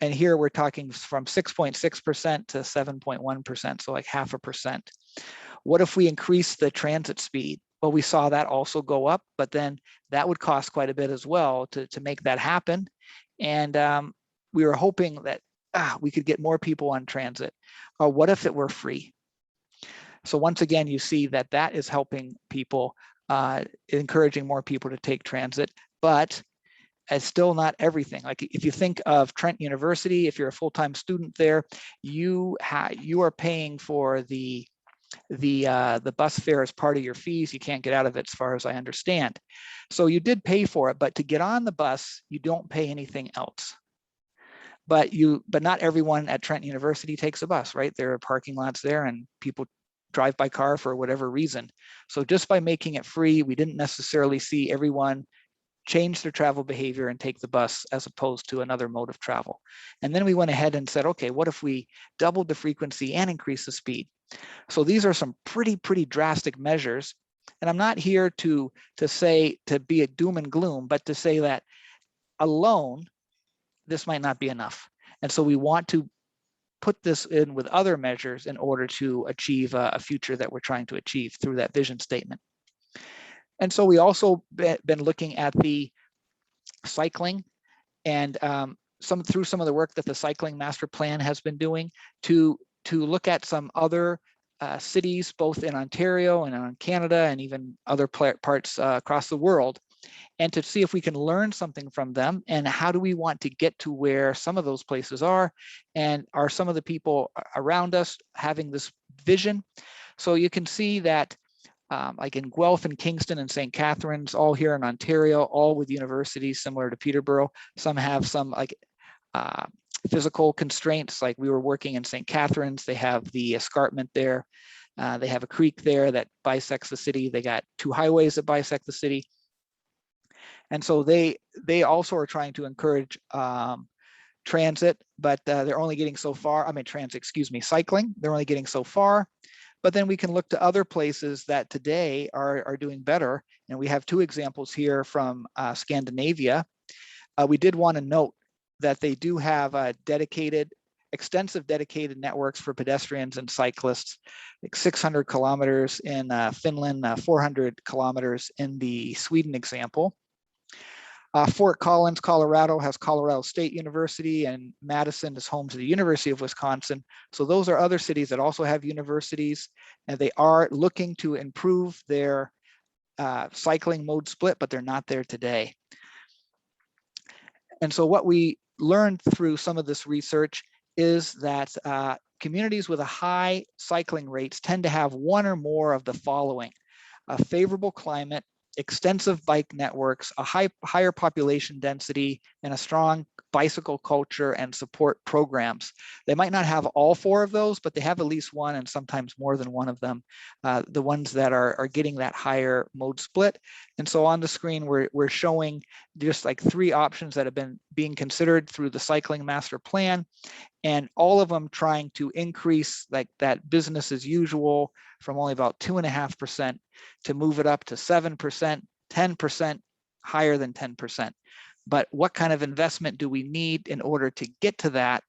and here we're talking from 6.6% to 7.1%, so like 0.5%. What if we increase the transit speed? Well, we saw that also go up, but then that would cost quite a bit as well to make that happen. And we were hoping that we could get more people on transit. Or what if it were free? So once again, you see that that is helping people, encouraging more people to take transit, but it's still not everything. Like if you think of Trent University, if you're a full-time student there, you are paying for the bus fare as part of your fees. You can't get out of it as far as I understand. So you did pay for it, but to get on the bus, you don't pay anything else. But not everyone at Trent University takes a bus, right? There are parking lots there and people drive by car for whatever reason. So just by making it free, we didn't necessarily see everyone change their travel behavior and take the bus as opposed to another mode of travel. And then we went ahead and said, okay, what if we doubled the frequency and increased the speed? So these are some pretty drastic measures. And I'm not here to say to be a doom and gloom, but to say that alone, this might not be enough. And so we want to put this in with other measures in order to achieve a future that we're trying to achieve through that vision statement. And so we also been looking at the cycling and through some of the work that the cycling master plan has been doing to look at some other cities, both in Ontario and in Canada and even other parts across the world, and to see if we can learn something from them, and how do we want to get to where some of those places are, and are some of the people around us having this vision. So you can see that like in Guelph and Kingston and St. Catharines, all here in Ontario, all with universities similar to Peterborough. Some have some like physical constraints, like we were working in St. Catharines, they have the escarpment there. They have a creek there that bisects the city. They got 2 highways that bisect the city. And so they also are trying to encourage transit, but they're only getting so far. I mean, cycling. They're only getting so far. But then we can look to other places that today are doing better. And we have 2 examples here from Scandinavia. We did want to note that they do have extensive dedicated networks for pedestrians and cyclists, like 600 kilometers in Finland, 400 kilometers in the Sweden example. Fort Collins, Colorado has Colorado State University, and Madison is home to the University of Wisconsin. So those are other cities that also have universities, and they are looking to improve their cycling mode split, but they're not there today. And so what we learned through some of this research is that communities with a high cycling rates tend to have one or more of the following: a favorable climate, extensive bike networks, a higher population density, and a strong bicycle culture and support programs. They might not have all 4 of those, but they have at least one, and sometimes more than one of them, the ones that are getting that higher mode split. And so on the screen, we're showing just like 3 options that have been being considered through the Cycling Master Plan, and all of them trying to increase like that business as usual from only about 2.5% to move it up to 7%, 10%, higher than 10%. But what kind of investment do we need in order to get to that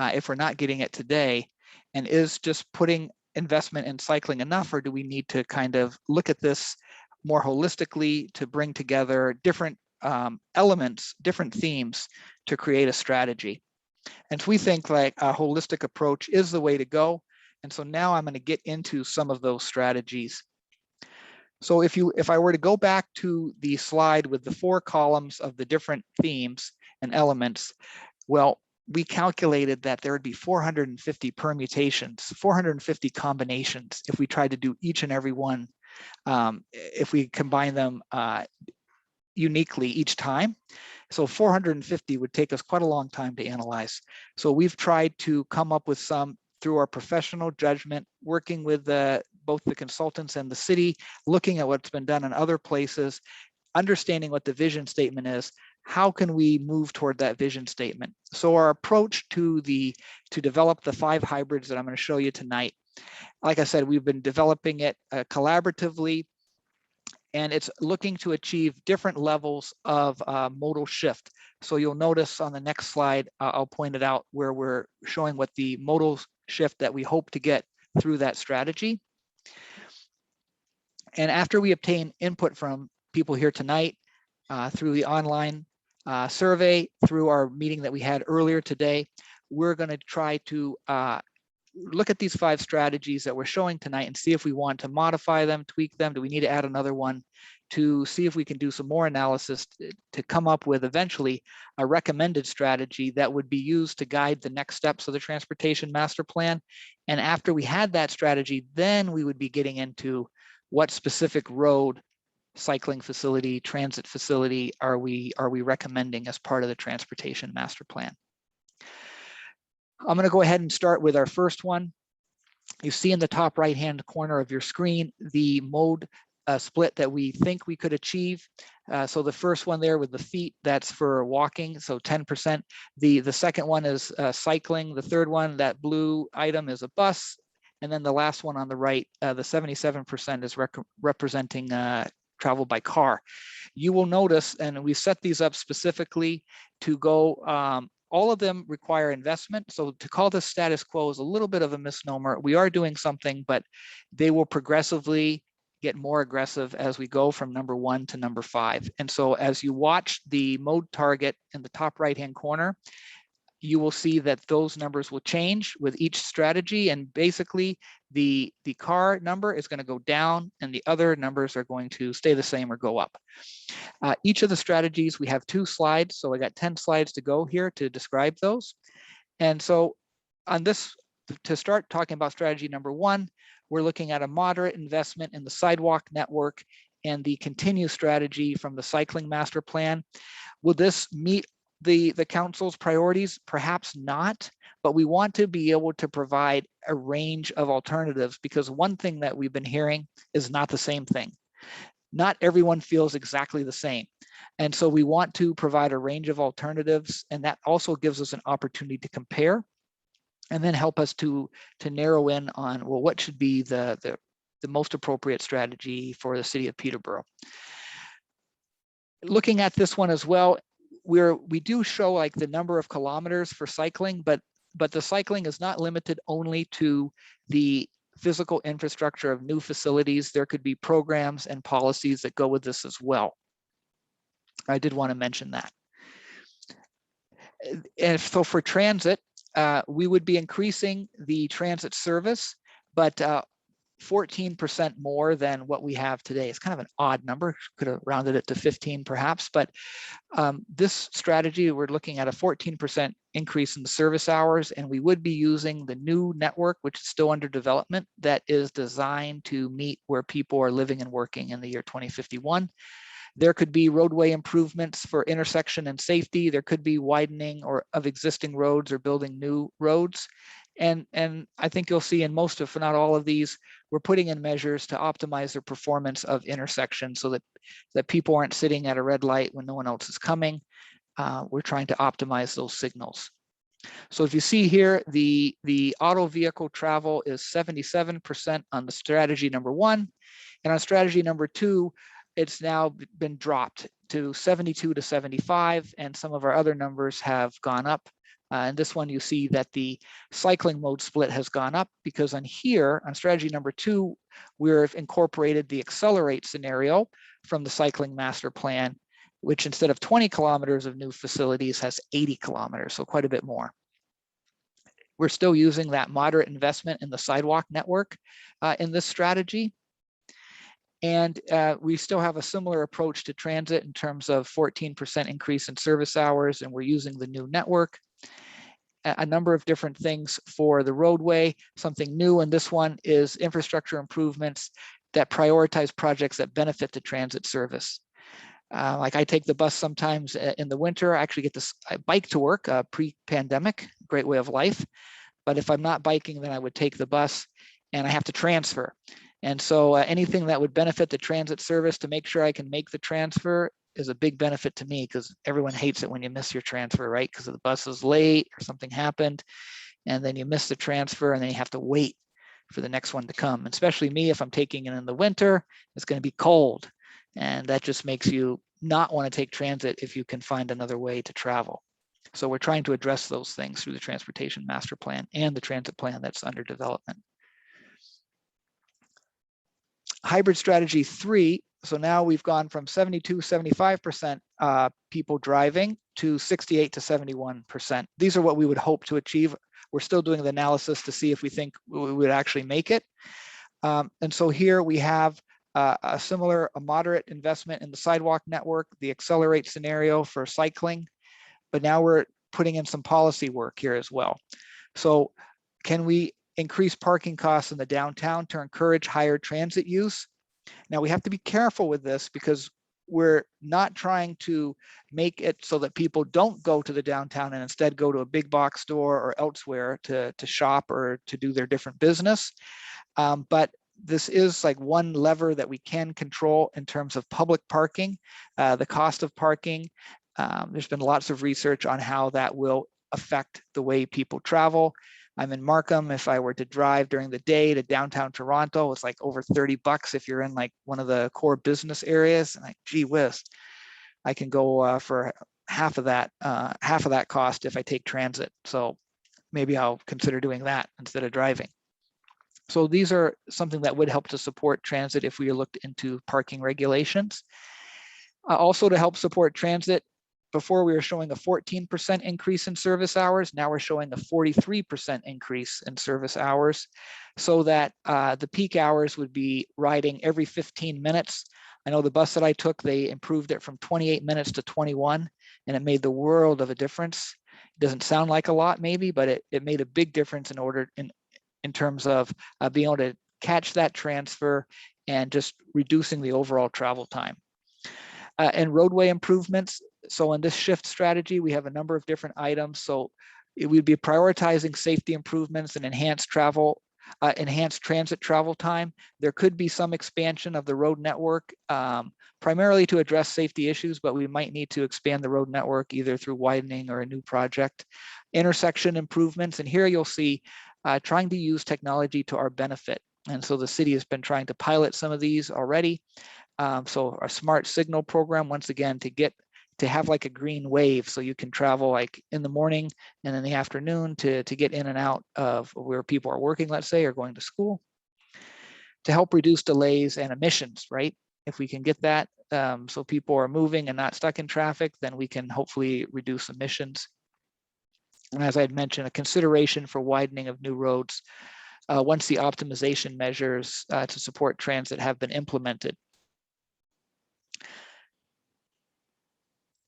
if we're not getting it today? And is just putting investment in cycling enough, or do we need to kind of look at this more holistically to bring together different elements, different themes to create a strategy? And so we think like a holistic approach is the way to go. And so now I'm going to get into some of those strategies. So if I were to go back to the slide with the 4 columns of the different themes and elements, well, we calculated that there would be 450 permutations, 450 combinations if we tried to do each and every one, if we combine them uniquely each time. So 450 would take us quite a long time to analyze. So we've tried to come up with some through our professional judgment, working with both the consultants and the city, looking at what's been done in other places, understanding what the vision statement is. How can we move toward that vision statement? So our approach to develop the 5 hybrids that I'm going to show you tonight, like I said, we've been developing it collaboratively, and it's looking to achieve different levels of modal shift. So you'll notice on the next slide, I'll point it out where we're showing what the modal shift that we hope to get through that strategy. And after we obtain input from people here tonight, through the online survey, through our meeting that we had earlier today, we're going to try to look at these 5 strategies that we're showing tonight and see if we want to modify them, tweak them. Do we need to add another one to see if we can do some more analysis to come up with eventually a recommended strategy that would be used to guide the next steps of the Transportation Master Plan? And after we had that strategy, then we would be getting into what specific road, cycling facility, transit facility are we recommending as part of the Transportation Master Plan. I'm going to go ahead and start with our first one. You see in the top right-hand corner of your screen, the mode split that we think we could achieve. So the first one there with the feet, that's for walking, so 10%. The second one is cycling. The third one, that blue item, is a bus. And then the last one on the right, the 77% is representing travel by car. You will notice, and we set these up specifically to go, all of them require investment. So to call this status quo is a little bit of a misnomer. We are doing something, but they will progressively get more aggressive as we go from number 1 to number 5. And so as you watch the mode target in the top right-hand corner, you will see that those numbers will change with each strategy, and basically the car number is going to go down and the other numbers are going to stay the same or go up. Each of the strategies, we have 2 slides, so I got 10 slides to go here to describe those. And so on this, to start talking about strategy number 1, we're looking at a moderate investment in the sidewalk network and the continue strategy from the cycling master plan. Will this meet the council's priorities? Perhaps not, but we want to be able to provide a range of alternatives, because one thing that we've been hearing is not the same thing. Not everyone feels exactly the same. And so we want to provide a range of alternatives, and that also gives us an opportunity to compare and then help us to narrow in on, well, what should be the most appropriate strategy for the city of Peterborough. Looking at this one as well, we do show like the number of kilometers for cycling, but the cycling is not limited only to the physical infrastructure of new facilities. There could be programs and policies that go with this as well. I did want to mention that. And so for transit, we would be increasing the transit service, but 14% more than what we have today. It's kind of an odd number. Could have rounded it to 15 perhaps, but this strategy, we're looking at a 14% increase in the service hours, and we would be using the new network, which is still under development, that is designed to meet where people are living and working in the year 2051. There could be roadway improvements for intersection and safety. There could be widening of existing roads or building new roads. And I think you'll see in most, if not all of these, we're putting in measures to optimize the performance of intersections so that people aren't sitting at a red light when no one else is coming. We're trying to optimize those signals. So if you see here, the auto vehicle travel is 77% on the strategy number 1. And on strategy number 2, it's now been dropped to 72 to 75, and some of our other numbers have gone up. And this one, you see that the cycling mode split has gone up, because on here, on strategy number 2, we've incorporated the accelerate scenario from the cycling master plan, which instead of 20 kilometers of new facilities has 80 kilometers, so quite a bit more. We're still using that moderate investment in the sidewalk network in this strategy. And we still have a similar approach to transit in terms of 14% increase in service hours, and we're using the new network. A number of different things for the roadway. Something new in this one is infrastructure improvements that prioritize projects that benefit the transit service. Like I take the bus sometimes in the winter. I actually get I bike to work pre-pandemic, great way of life. But if I'm not biking, then I would take the bus, and I have to transfer. And so anything that would benefit the transit service to make sure I can make the transfer is a big benefit to me, because everyone hates it when you miss your transfer, right? Because the bus is late or something happened, and then you miss the transfer, and then you have to wait for the next one to come. And especially me, if I'm taking it in the winter, it's going to be cold. And that just makes you not want to take transit if you can find another way to travel. So we're trying to address those things through the transportation master plan and the transit plan that's under development. Hybrid strategy 3. So now we've gone from 72, 75% people driving to 68 to 71%. These are what we would hope to achieve. We're still doing the analysis to see if we think we would actually make it. And so here we have a moderate investment in the sidewalk network, the accelerate scenario for cycling, but now we're putting in some policy work here as well. So can we increase parking costs in the downtown to encourage higher transit use? Now we have to be careful with this, because we're not trying to make it so that people don't go to the downtown and instead go to a big box store or elsewhere to shop or to do their different business. But this is like one lever that we can control in terms of public parking, the cost of parking. There's been lots of research on how that will affect the way people travel. I'm in Markham. If I were to drive during the day to downtown Toronto, it's like over $30 if you're in like one of the core business areas. And like, gee whiz, I can go for half of that cost if I take transit. So maybe I'll consider doing that instead of driving. So these are something that would help to support transit if we looked into parking regulations. Also to help support transit, before we were showing a 14% increase in service hours. Now we're showing a 43% increase in service hours, so that the peak hours would be riding every 15 minutes. I know the bus that I took, they improved it from 28 minutes to 21, and it made the world of a difference. It doesn't sound like a lot maybe, but it made a big difference in terms of being able to catch that transfer and just reducing the overall travel time. And roadway improvements. So in this shift strategy, we have a number of different items. So we'd be prioritizing safety improvements and enhanced transit travel time. There could be some expansion of the road network, primarily to address safety issues, but we might need to expand the road network either through widening or a new project. Intersection improvements, and here you'll see trying to use technology to our benefit. And so the city has been trying to pilot some of these already. So our smart signal program, once again, to have like a green wave, so you can travel like in the morning and in the afternoon to get in and out of where people are working, let's say, or going to school, to help reduce delays and emissions, right? If we can get that, so people are moving and not stuck in traffic, then we can hopefully reduce emissions. And as I had mentioned, a consideration for widening of new roads once the optimization measures to support transit have been implemented.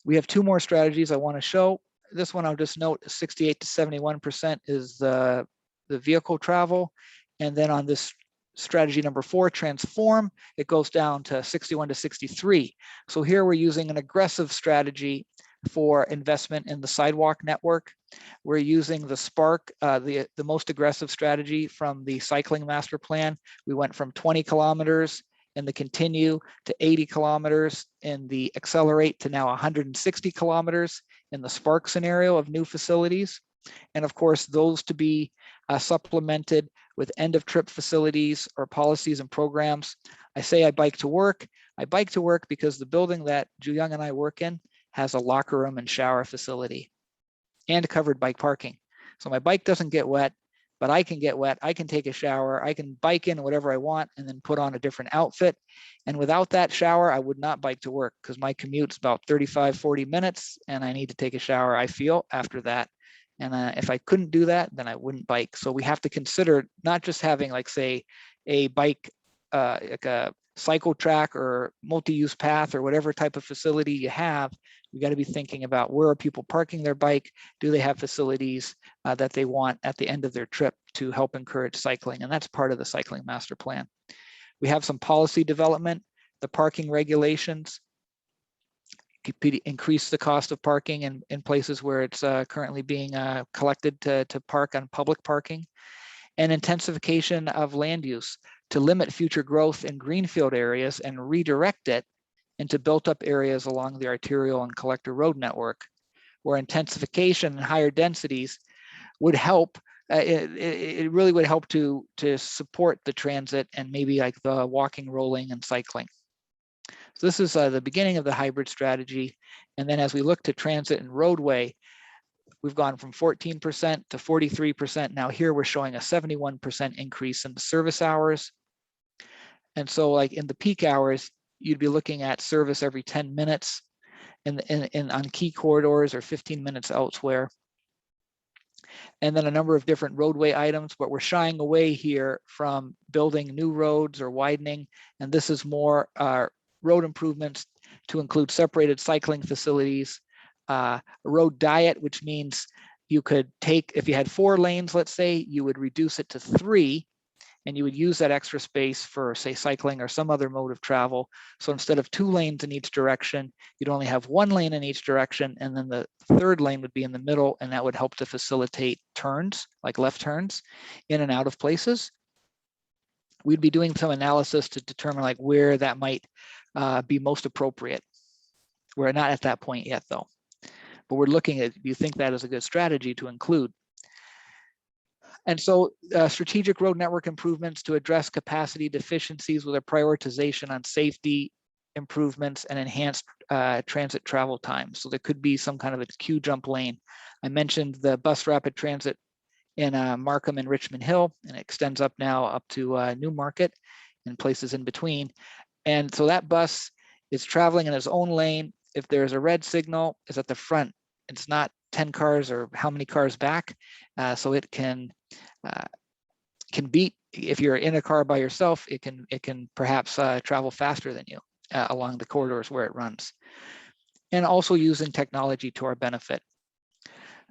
We have two more strategies I want to show. This one I'll just note 68 to 71% is the vehicle travel. And then on this strategy number 4, transform, it goes down to 61 to 63. So here we're using an aggressive strategy for investment in the sidewalk network. We're using the Spark, the most aggressive strategy from the cycling master plan. We went from 20 kilometers in the continue to 80 kilometers in the accelerate to now 160 kilometers in the Spark scenario of new facilities. And of course, those to be supplemented with end of trip facilities or policies and programs. I say I bike to work. I bike to work because the building that Ju Young and I work in has a locker room and shower facility and covered bike parking. So my bike doesn't get wet, but I can get wet, I can take a shower, I can bike in whatever I want and then put on a different outfit. And without that shower, I would not bike to work because my commute's about 35, 40 minutes and I need to take a shower, I feel, after that. And if I couldn't do that, then I wouldn't bike. So we have to consider not just having, like, say, a bike, like a cycle track or multi-use path or whatever type of facility you have. We got to be thinking about where are people parking their bike? Do they have facilities that they want at the end of their trip to help encourage cycling? And that's part of the cycling master plan. We have some policy development, the parking regulations, increase the cost of parking in places where it's currently being collected to park on public parking, and intensification of land use to limit future growth in greenfield areas and redirect it into built-up areas along the arterial and collector road network, where intensification and higher densities would help. It really would help to support the transit and maybe like the walking, rolling, and cycling. So this is the beginning of the hybrid strategy. And then as we look to transit and roadway, we've gone from 14% to 43%. Now here we're showing a 71% increase in the service hours. And so like in the peak hours, you'd be looking at service every 10 minutes on key corridors or 15 minutes elsewhere. And then a number of different roadway items, but we're shying away here from building new roads or widening. And this is more road improvements to include separated cycling facilities, a road diet, which means you could take, if you had 4 lanes, let's say, you would reduce it to 3, and you would use that extra space for, say, cycling or some other mode of travel. So instead of 2 lanes in each direction, you'd only have 1 lane in each direction, and then the 3rd lane would be in the middle, and that would help to facilitate turns, like left turns, in and out of places. We'd be doing some analysis to determine like where that might be most appropriate. We're not at that point yet, though. But we're looking at, do you think that is a good strategy to include? And so strategic road network improvements to address capacity deficiencies with a prioritization on safety improvements and enhanced transit travel time. So there could be some kind of a queue jump lane. I mentioned the bus rapid transit in Markham and Richmond Hill, and it extends up now up to Newmarket and places in between. And so that bus is traveling in its own lane. if there's a red signal, is at the front. It's not 10 cars or how many cars back. So it can beat, if you're in a car by yourself, it can perhaps travel faster than you along the corridors where it runs. And also using technology to our benefit.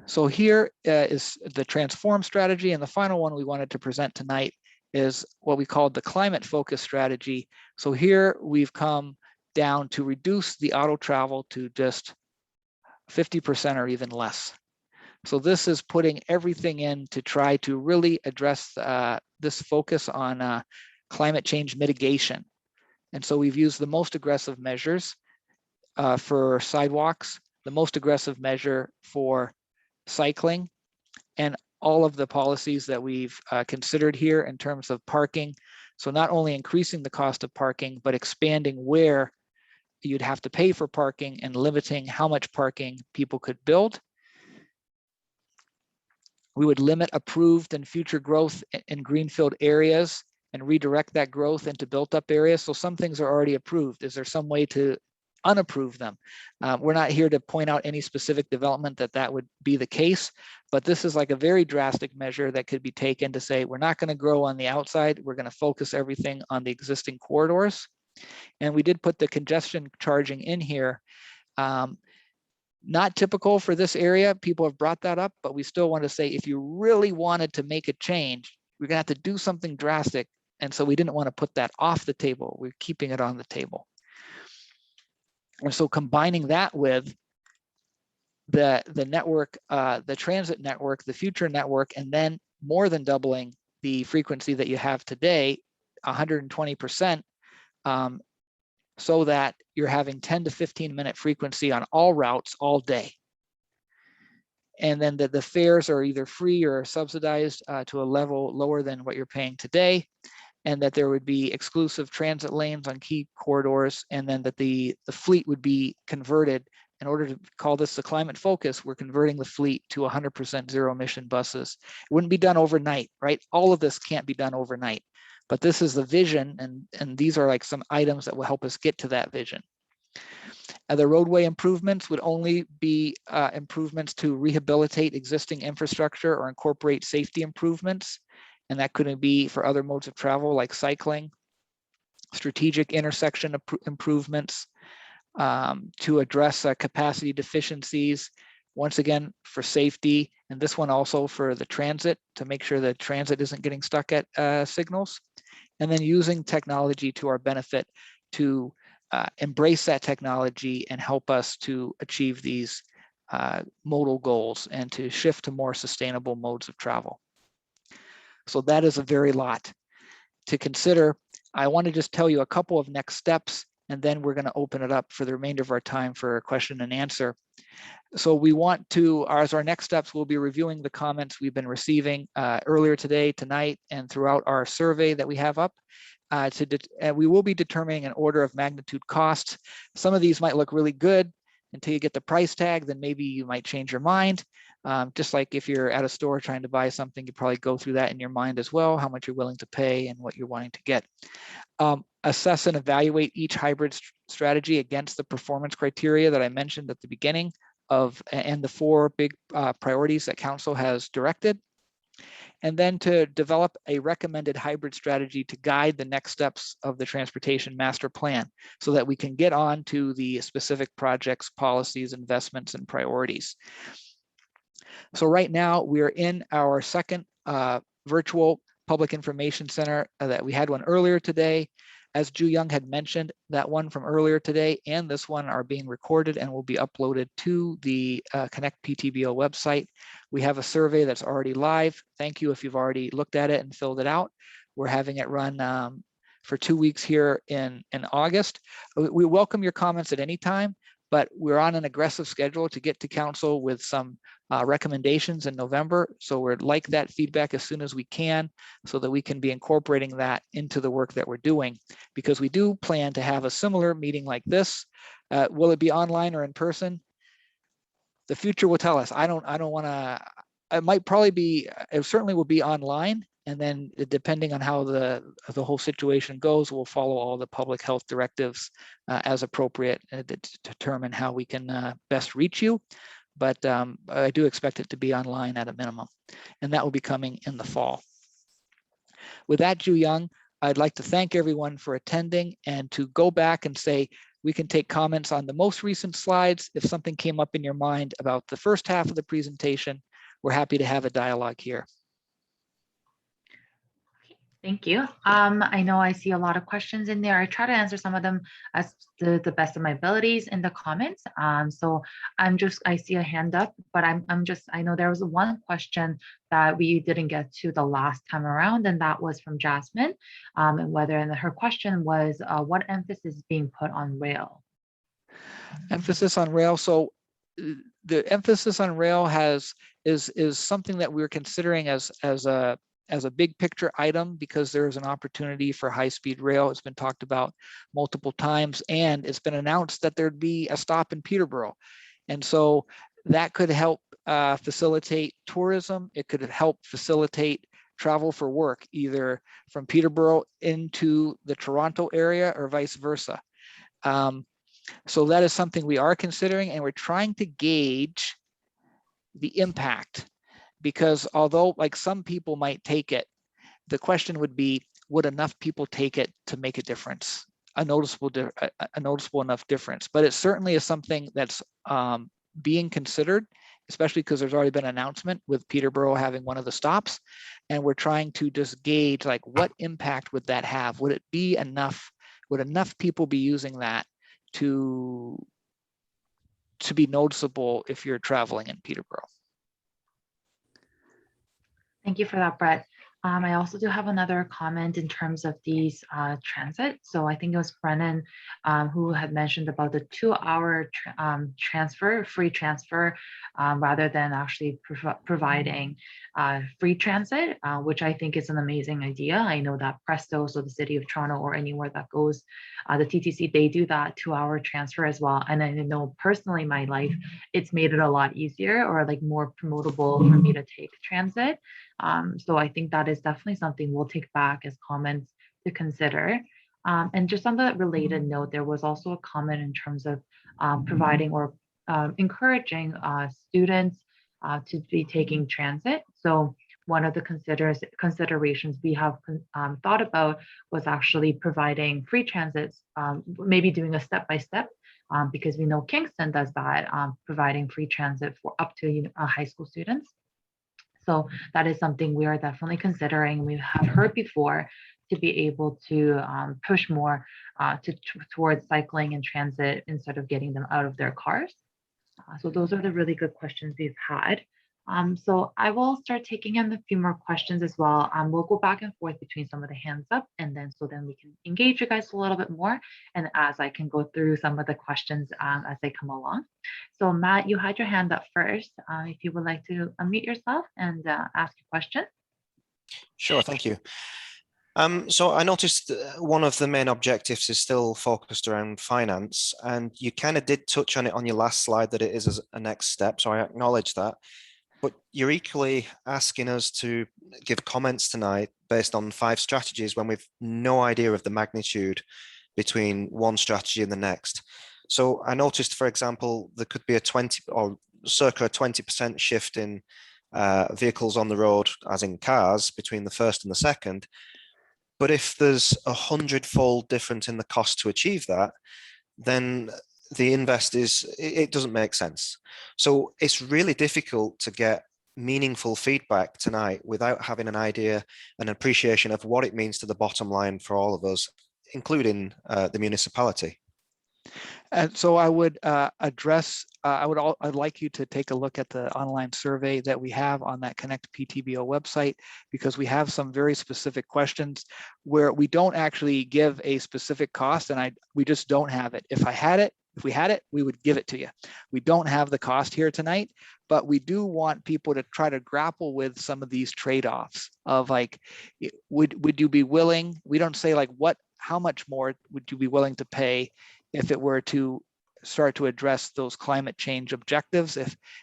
So here is the transform strategy. And the final one we wanted to present tonight is what we call the climate focus strategy. So here we've come down to reduce the auto travel to just 50% or even less. So this is putting everything in to try to really address this focus on climate change mitigation. And so we've used the most aggressive measures for sidewalks, the most aggressive measure for cycling, and all of the policies that we've considered here in terms of parking. So not only increasing the cost of parking, but expanding where you'd have to pay for parking and limiting how much parking people could build. We would limit approved and future growth in greenfield areas and redirect that growth into built up areas. So some things are already approved. Is there some way to unapprove them? We're not here to point out any specific development that would be the case, but this is like a very drastic measure that could be taken to say, we're not going to grow on the outside. We're going to focus everything on the existing corridors. And we did put the congestion charging in here. Not typical for this area. People have brought that up, but we still want to say, if you really wanted to make a change, we're going to have to do something drastic. And so we didn't want to put that off the table. We're keeping it on the table. And so combining that with the network, the transit network, the future network, and then more than doubling the frequency that you have today, 120%, so that you're having 10 to 15 minute frequency on all routes all day. And then the fares are either free or subsidized to a level lower than what you're paying today. And that there would be exclusive transit lanes on key corridors, and then that the fleet would be converted. In order to call this the climate focus, we're converting the fleet to 100% zero emission buses. It wouldn't be done overnight, right? All of this can't be done overnight, but this is the vision, and these are like some items that will help us get to that vision. The roadway improvements would only be improvements to rehabilitate existing infrastructure or incorporate safety improvements. And that could be for other modes of travel like cycling, strategic intersection improvements to address capacity deficiencies, once again for safety, and this one also for the transit to make sure that transit isn't getting stuck at signals, and then using technology to our benefit to embrace that technology and help us to achieve these modal goals and to shift to more sustainable modes of travel. So that is a very lot to consider. I want to just tell you a couple of next steps, and then we're going to open it up for the remainder of our time for a question and answer. So we want to, as our next steps, we'll be reviewing the comments we've been receiving earlier today, tonight, and throughout our survey that we have up. We will be determining an order of magnitude costs. Some of these might look really good until you get the price tag, then maybe you might change your mind. Just like if you're at a store trying to buy something, you probably go through that in your mind as well, how much you're willing to pay and what you're wanting to get. Assess and evaluate each hybrid strategy against the performance criteria that I mentioned at the beginning of, and the 4 big priorities that Council has directed. And then to develop a recommended hybrid strategy to guide the next steps of the Transportation Master Plan so that we can get on to the specific projects, policies, investments, and priorities. So right now we're in our second virtual public information center that we had one earlier today. As Ju Young had mentioned, that one from earlier today and this one are being recorded and will be uploaded to the Connect PTBO website. We have a survey that's already live. Thank you if you've already looked at it and filled it out. We're having it run for 2 weeks here in August. We welcome your comments at any time, but we're on an aggressive schedule to get to Council with some recommendations in November. So we'd like that feedback as soon as we can so that we can be incorporating that into the work that we're doing, because we do plan to have a similar meeting like this. Will it be online or in person? The future will tell us. I don't want to, it might probably be, it certainly will be online, And then depending on how the whole situation goes, we'll follow all the public health directives as appropriate to determine how we can best reach you. But I do expect it to be online at a minimum, and that will be coming in the fall. With that, Ju Young, I'd like to thank everyone for attending, and to go back and say, we can take comments on the most recent slides. If something came up in your mind about the first half of the presentation, we're happy to have a dialogue here. Thank you. I know I see a lot of questions in there. I try to answer some of them as the best of my abilities in the comments. So I see a hand up, but I know there was one question that we didn't get to the last time around, and that was from Jasmine, and her question was, what emphasis is being put on rail? Emphasis on rail. So the emphasis on rail is something that we're considering as a big picture item, because there is an opportunity for high-speed rail. It's been talked about multiple times, and it's been announced that there'd be a stop in Peterborough. And so that could help facilitate tourism. It could help facilitate travel for work, either from Peterborough into the Toronto area or vice versa. So that is something we are considering, and we're trying to gauge the impact. Because although like some people might take it, the question would be, would enough people take it to make a difference, a noticeable enough difference? But it certainly is something that's being considered, especially because there's already been an announcement with Peterborough having one of the stops. And we're trying to just gauge, like, what impact would that have? Would it be enough? Would enough people be using that to be noticeable if you're traveling in Peterborough? Thank you for that, Brett. I also do have another comment in terms of these transit. So I think it was Brennan who had mentioned about the 2-hour free transfer, rather than actually providing free transit, which I think is an amazing idea. I know that Presto, so the city of Toronto or anywhere that goes, the TTC, they do that 2-hour transfer as well. And I know personally in my life, it's made it a lot easier, or like more promotable for me to take transit. So I think that is definitely something we'll take back as comments to consider. And just on the related note, there was also a comment in terms of providing or encouraging students to be taking transit. So one of the considerations we have thought about was actually providing free transits, maybe doing a step-by-step, because we know Kingston does that, providing free transit for up to high school students. So that is something we are definitely considering. We have heard before to be able to push more towards cycling and transit instead of getting them out of their cars. So those are the really good questions we've had. So I will start taking in a few more questions as well. We'll go back and forth between some of the hands up, and then we can engage you guys a little bit more. And as I can go through some of the questions as they come along. So Matt, you had your hand up first. If you would like to unmute yourself and ask your question. Sure, thank you. So I noticed one of the main objectives is still focused around finance, and you kind of did touch on it on your last slide that it is a next step, so I acknowledge that. But you're equally asking us to give comments tonight based on 5 strategies when we've no idea of the magnitude between one strategy and the next. So I noticed, for example, there could be a 20 or circa a 20% shift in vehicles on the road, as in cars, between the first and the second. But if there's 100-fold difference in the cost to achieve that, then the invest it doesn't make sense. So it's really difficult to get meaningful feedback tonight without having an idea, an appreciation of what it means to the bottom line for all of us, including the municipality. And so I would address, I'd like you to take a look at the online survey that we have on that Connect PTBO website, because we have some very specific questions where we don't actually give a specific cost, and we just don't have it. If we had it, we would give it to you. We don't have the cost here tonight, but we do want people to try to grapple with some of these trade-offs of, like, would you be willing, we don't say like how much more would you be willing to pay if it were to start to address those climate change objectives?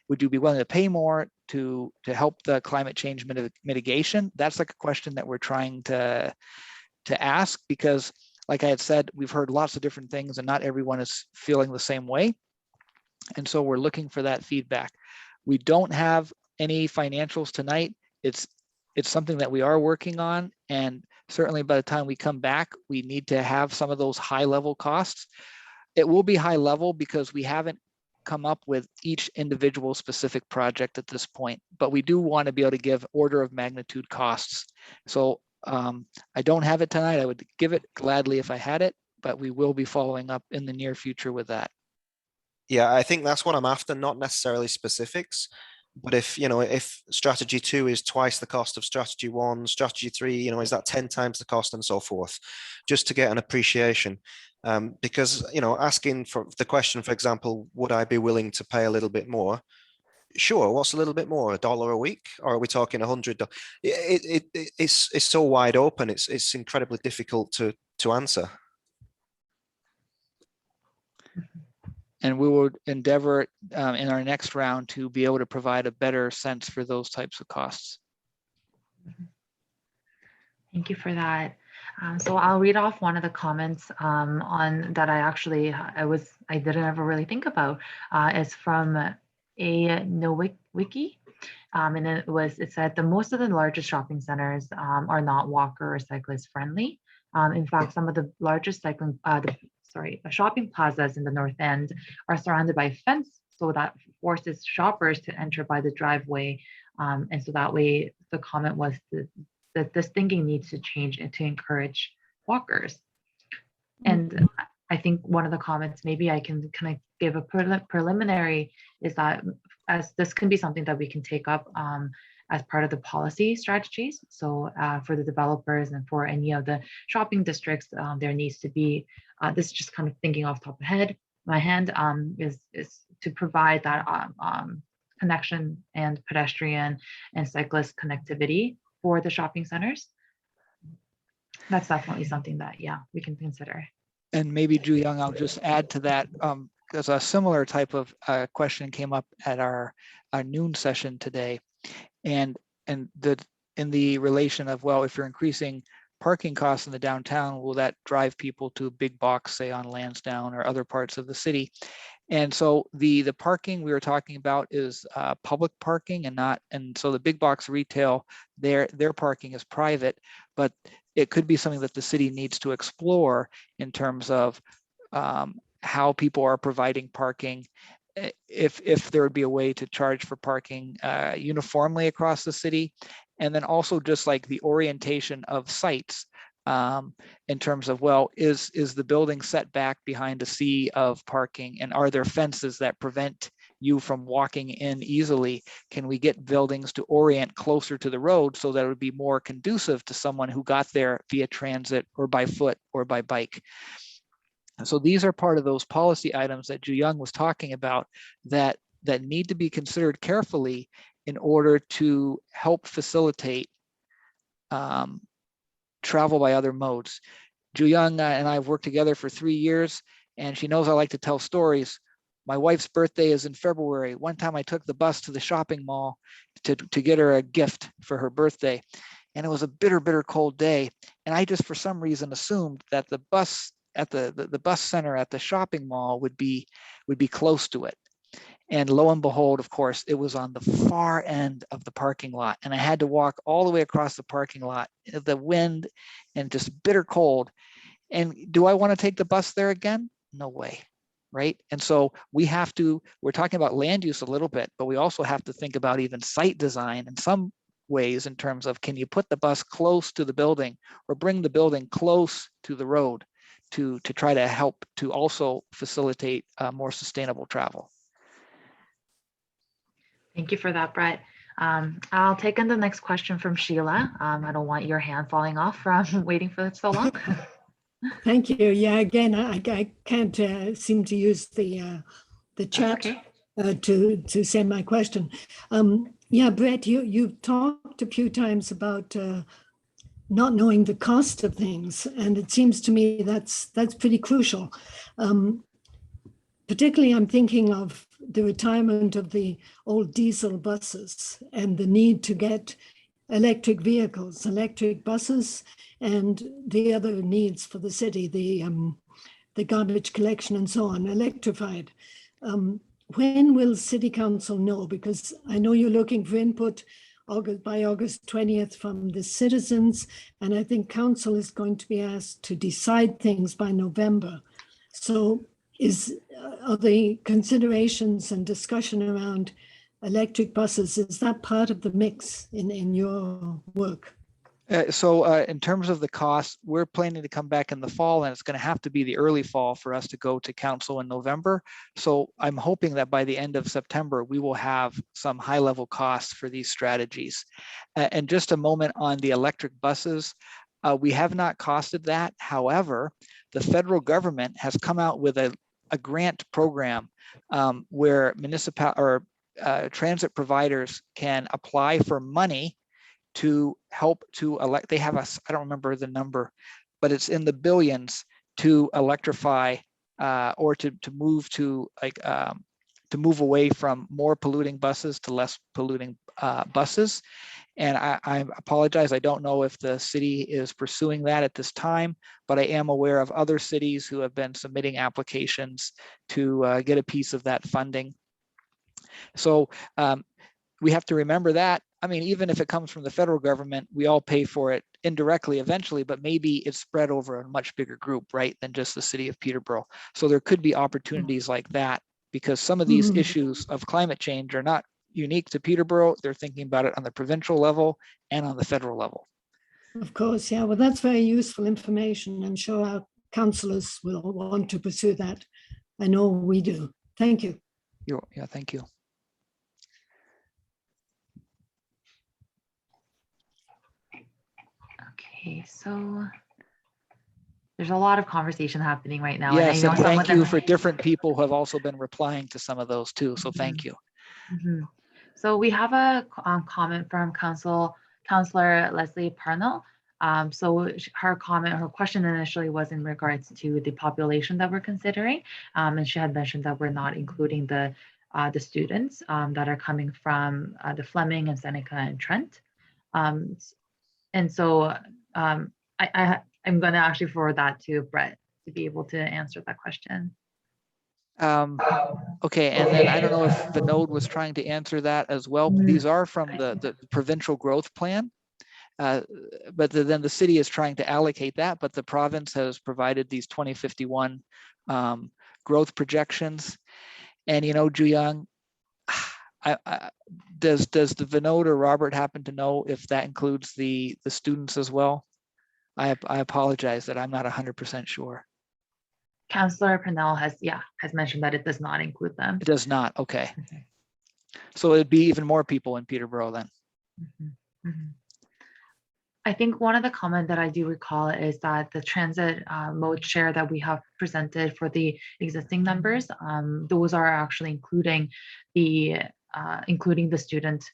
Would you be willing to pay more to help the climate change mitigation? That's like a question that we're trying to ask, because like I had said, we've heard lots of different things and not everyone is feeling the same way. And so we're looking for that feedback. We don't have any financials tonight. It's something that we are working on, and certainly by the time we come back, we need to have some of those high level costs. It will be high level because we haven't come up with each individual specific project at this point, but we do want to be able to give order of magnitude costs. So I don't have it tonight. I would give it gladly if I had it, but we will be following up in the near future with that. Yeah, I think that's what I'm after, not necessarily specifics, but if, you know, if strategy 2 is twice the cost of strategy 1, strategy 3, you know, is that 10 times the cost and so forth, just to get an appreciation. Because, you know, asking for the question, for example, would I be willing to pay a little bit more? Sure. What's a little bit more? $1 a week, or are we talking $100? It's so wide open. It's incredibly difficult to answer. And we will endeavor in our next round to be able to provide a better sense for those types of costs. Thank you for that. So I'll read off one of the comments on that I didn't ever really think about. It's from a Nowicki. And it said the most of the largest shopping centers are not walker or cyclist friendly. In fact, some of the largest shopping plazas in the North End are surrounded by a fence, so that forces shoppers to enter by the driveway. And so that way, the comment was that this thinking needs to change and to encourage walkers. And I think one of the comments, maybe I can kind of give a preliminary, is that as this can be something that we can take up as part of the policy strategies. So for the developers and for any of the shopping districts, there needs to be, this is just kind of thinking off the top of my hand, is to provide that connection and pedestrian and cyclist connectivity for the shopping centers. That's definitely something that, yeah, we can consider. And maybe Ju Young, I'll just add to that, because a similar type of question came up at our noon session today. And in the relation of, well, if you're increasing parking costs in the downtown, will that drive people to a big box, say on Lansdowne or other parts of the city? And so the parking we were talking about is public parking and so the big box retail, their parking is private, but it could be something that the city needs to explore in terms of how people are providing parking. If there would be a way to charge for parking uniformly across the city, and then also just like the orientation of sites in terms of, well, is the building set back behind a sea of parking, and are there fences that prevent you from walking in easily? Can we get buildings to orient closer to the road so that it would be more conducive to someone who got there via transit or by foot or by bike? So these are part of those policy items that Ju Young was talking about that need to be considered carefully in order to help facilitate travel by other modes. Ju Young and I have worked together for 3 years, and she knows I like to tell stories. My wife's birthday is in February. One time I took the bus to the shopping mall to get her a gift for her birthday, and it was a bitter, bitter cold day. And I just, for some reason, assumed that the bus at the bus center at the shopping mall would be close to it. And lo and behold, of course, it was on the far end of the parking lot. And I had to walk all the way across the parking lot, the wind and just bitter cold. And do I want to take the bus there again? No way, right? And so we're talking about land use a little bit, but we also have to think about even site design in some ways in terms of, can you put the bus close to the building or bring the building close to the road to try to help to also facilitate more sustainable travel. Thank you for that, Brett. I'll take on the next question from Sheila. I don't want your hand falling off from waiting for so long. Thank you. Yeah, again, I can't seem to use the chat to send my question. Yeah, Brett, you've talked a few times about not knowing the cost of things, and it seems to me that's pretty crucial. particularly I'm thinking of the retirement of the old diesel buses and the need to get electric vehicles, electric buses, and the other needs for the city, the garbage collection and so on, electrified. When will City Council know? Because I know you're looking for input by August 20th from the citizens, and I think Council is going to be asked to decide things by November. So are the considerations and discussion around electric buses, is that part of the mix in your work? So in terms of the cost, we're planning to come back in the fall, and it's going to have to be the early fall for us to go to council in November. So I'm hoping that by the end of September, we will have some high level costs for these strategies. And just a moment on the electric buses, we have not costed that. However, the federal government has come out with a grant program where transit providers can apply for money to help to elect. They have I don't remember the number, but it's in the billions to electrify or to move to to move away from more polluting buses to less polluting buses. And I apologize, I don't know if the city is pursuing that at this time, but I am aware of other cities who have been submitting applications to get a piece of that funding. So we have to remember that. I mean, even if it comes from the federal government, we all pay for it indirectly eventually, but maybe it's spread over a much bigger group, right, than just the city of Peterborough. So there could be opportunities like that, because some of these issues of climate change are not unique to Peterborough. They're thinking about it on the provincial level and on the federal level. Of course, yeah. Well, that's very useful information. I'm sure our councillors will want to pursue that. I know we do. Thank you. Yeah, thank you. Okay, so there's a lot of conversation happening right now. Yes, and I and know thank you for different people who have also been replying to some of those too. So thank you. So we have a comment from Councillor Leslie Parnell. So her question initially was in regards to the population that we're considering, and she had mentioned that we're not including the students that are coming from the Fleming and Seneca and Trent. And so I'm going to actually forward that to Brett to be able to answer that question. Okay, and then I don't know if Vinod was trying to answer that as well. These are from the provincial growth plan, but then the city is trying to allocate that, but the province has provided these 2051 growth projections. And, you know, Juyang, does the Vinod or Robert happen to know if that includes the students as well? I apologize that I'm not 100% sure. Councillor Purnell has mentioned that it does not include them. It does not. Okay. So it'd be even more people in Peterborough then. I think one of the comments that I do recall is that the transit mode share that we have presented for the existing numbers, those are actually including the student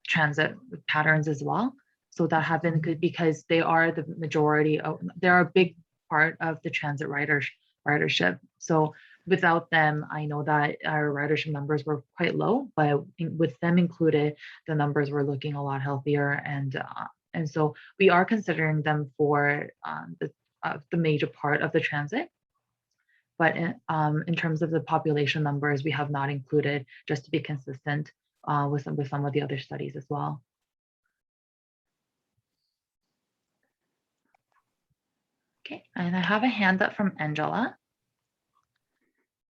transit patterns as well. So that have been good because they are the majority of, they're a big part of the transit ridership. So without them, I know that our ridership numbers were quite low, but with them included, the numbers were looking a lot healthier. And so we are considering them for the major part of the transit. But in terms of the population numbers, we have not included, just to be consistent with some of the other studies as well. Okay, and I have a hand up from Angela.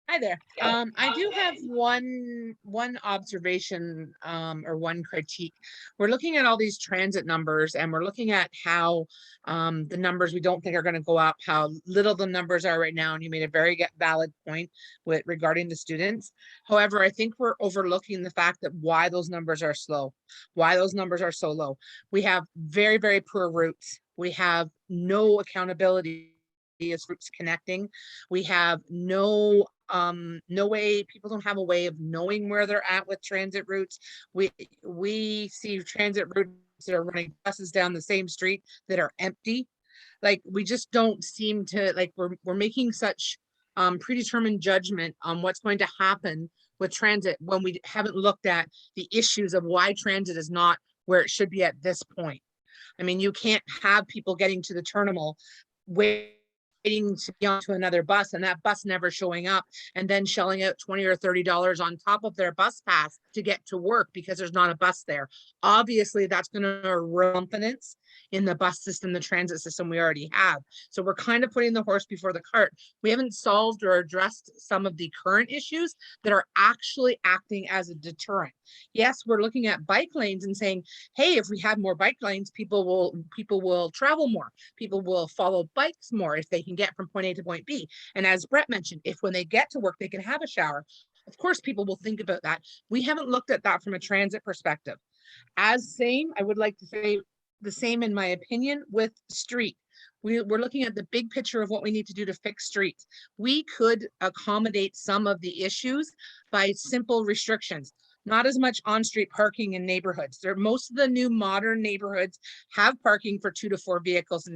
Hi there. I do have one observation or one critique. We're looking at all these transit numbers, and we're looking at how the numbers we don't think are going to go up, how little the numbers are right now. And you made a very valid point regarding the students. However, I think we're overlooking the fact that why those numbers are slow, why those numbers are so low. We have very, very poor routes. We have no accountability as routes connecting. We have no way, people don't have a way of knowing where they're at with transit routes. We see transit routes that are running buses down the same street that are empty. Like, we just don't seem to, like, we're making such predetermined judgment on what's going to happen with transit when we haven't looked at the issues of why transit is not where it should be at this point. I mean, you can't have people getting to the terminal waiting to be onto another bus and that bus never showing up and then shelling out $20 or $30 on top of their bus pass to get to work because there's not a bus there. Obviously, that's going to erode confidence in the bus system, the transit system we already have. So we're kind of putting the horse before the cart. We haven't solved or addressed some of the current issues that are actually acting as a deterrent. Yes, we're looking at bike lanes and saying, hey, if we have more bike lanes, people will travel more. People will follow bikes more if they can get from point A to point B. And as Brett mentioned, if when they get to work, they can have a shower. Of course, people will think about that. We haven't looked at that from a transit perspective. I would like to say the same in my opinion with street. We're looking at the big picture of what we need to do to fix streets. We could accommodate some of the issues by simple restrictions. Not as much on-street parking in neighborhoods. Most of the new modern neighborhoods have parking for 2 to 4 vehicles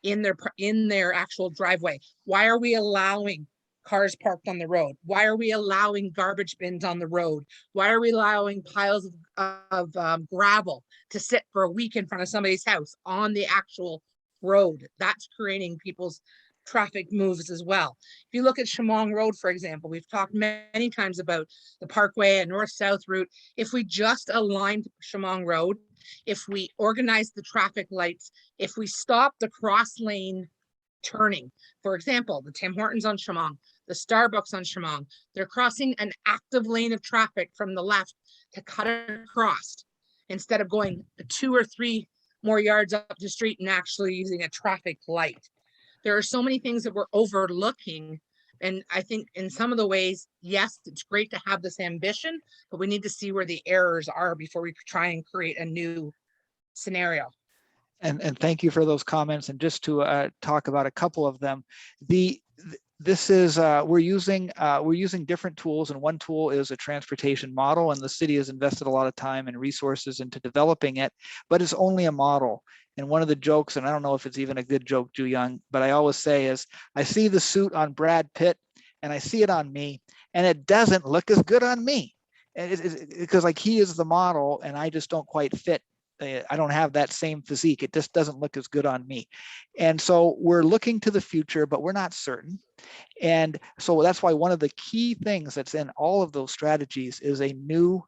in their actual driveway. Why are we allowing cars parked on the road? Why are we allowing garbage bins on the road? Why are we allowing piles of gravel to sit for a week in front of somebody's house on the actual road? That's creating people's traffic moves as well. If you look at Chemong Road, for example, we've talked many times about the Parkway and north-south route. If we just aligned Chemong Road, if we organize the traffic lights, if we stop the cross lane turning, for example, the Tim Hortons on Chemong, the Starbucks on Chemong, they're crossing an active lane of traffic from the left to cut across instead of going 2 or 3 more yards up the street and actually using a traffic light. There are so many things that we're overlooking. And I think in some of the ways, yes, it's great to have this ambition, but we need to see where the errors are before we try and create a new scenario. And thank you for those comments. And just to talk about a couple of them, this is we're using different tools, and one tool is a transportation model, and the city has invested a lot of time and resources into developing it, but it's only a model. And one of the jokes, and I don't know if it's even a good joke, Ju Young, but I always say is, I see the suit on Brad Pitt and I see it on me, and it doesn't look as good on me, because like he is the model and I just don't quite fit. I don't have that same physique. It just doesn't look as good on me. And so we're looking to the future, but we're not certain. And so that's why one of the key things that's in all of those strategies is a new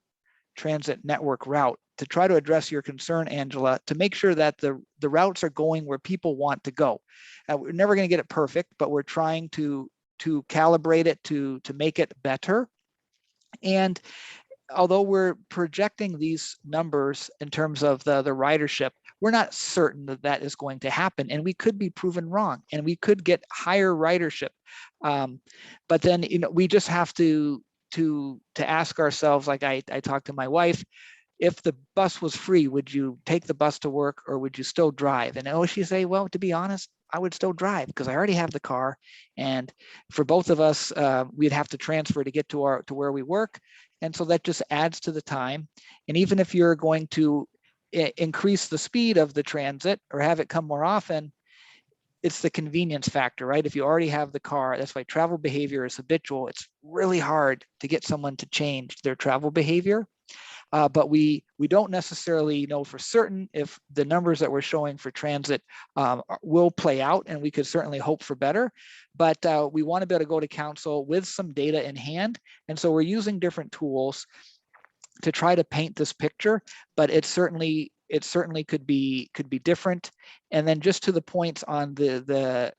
transit network route, to try to address your concern, Angela, to make sure that the routes are going where people want to go. We're never going to get it perfect, but we're trying to calibrate it to make it better. And although we're projecting these numbers in terms of the ridership, we're not certain that that is going to happen, and we could be proven wrong, and we could get higher ridership. But then, we just have to ask ourselves, like I talked to my wife, if the bus was free, would you take the bus to work or would you still drive? And she'd say, well, to be honest, I would still drive because I already have the car. And for both of us, we'd have to transfer to get to where we work. And so that just adds to the time. And even if you're going to increase the speed of the transit or have it come more often, it's the convenience factor, right? If you already have the car, that's why travel behavior is habitual. It's really hard to get someone to change their travel behavior. But we don't necessarily know for certain if the numbers that we're showing for transit will play out, and we could certainly hope for better. But we want to be able to go to council with some data in hand. And so we're using different tools to try to paint this picture, but it certainly could be different. And then just to the points on the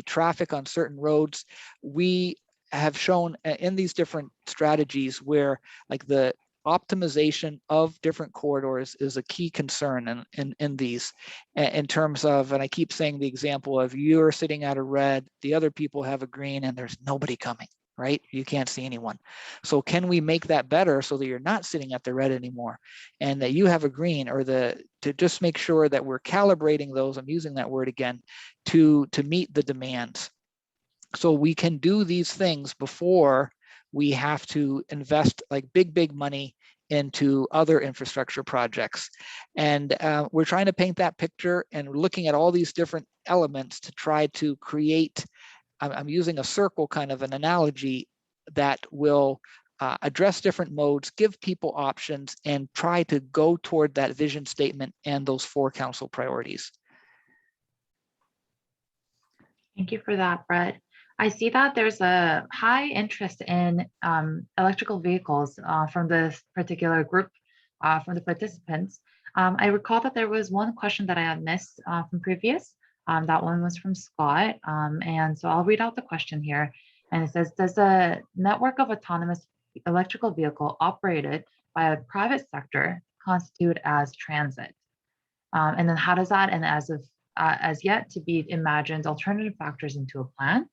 traffic on certain roads, we have shown in these different strategies where like the optimization of different corridors is a key concern in these, in terms of, and I keep saying the example of you're sitting at a red, the other people have a green, and there's nobody coming, right? You can't see anyone. So can we make that better so that you're not sitting at the red anymore and that you have a green, or to just make sure that we're calibrating those, I'm using that word again, to meet the demands. So we can do these things before we have to invest like big money into other infrastructure projects. And we're trying to paint that picture and looking at all these different elements to try to create I'm using a circle kind of an analogy that will address different modes, give people options, and try to go toward that vision statement and those 4 council priorities. Thank you for that, Brett. I see that there's a high interest in electrical vehicles from this particular group, from the participants. I recall that there was one question that I had missed from previous. That one was from Scott. And so I'll read out the question here. And it says, does a network of autonomous electrical vehicle operated by a private sector constitute as transit? And then how does that, and as yet to be imagined, alternative factors into a plan?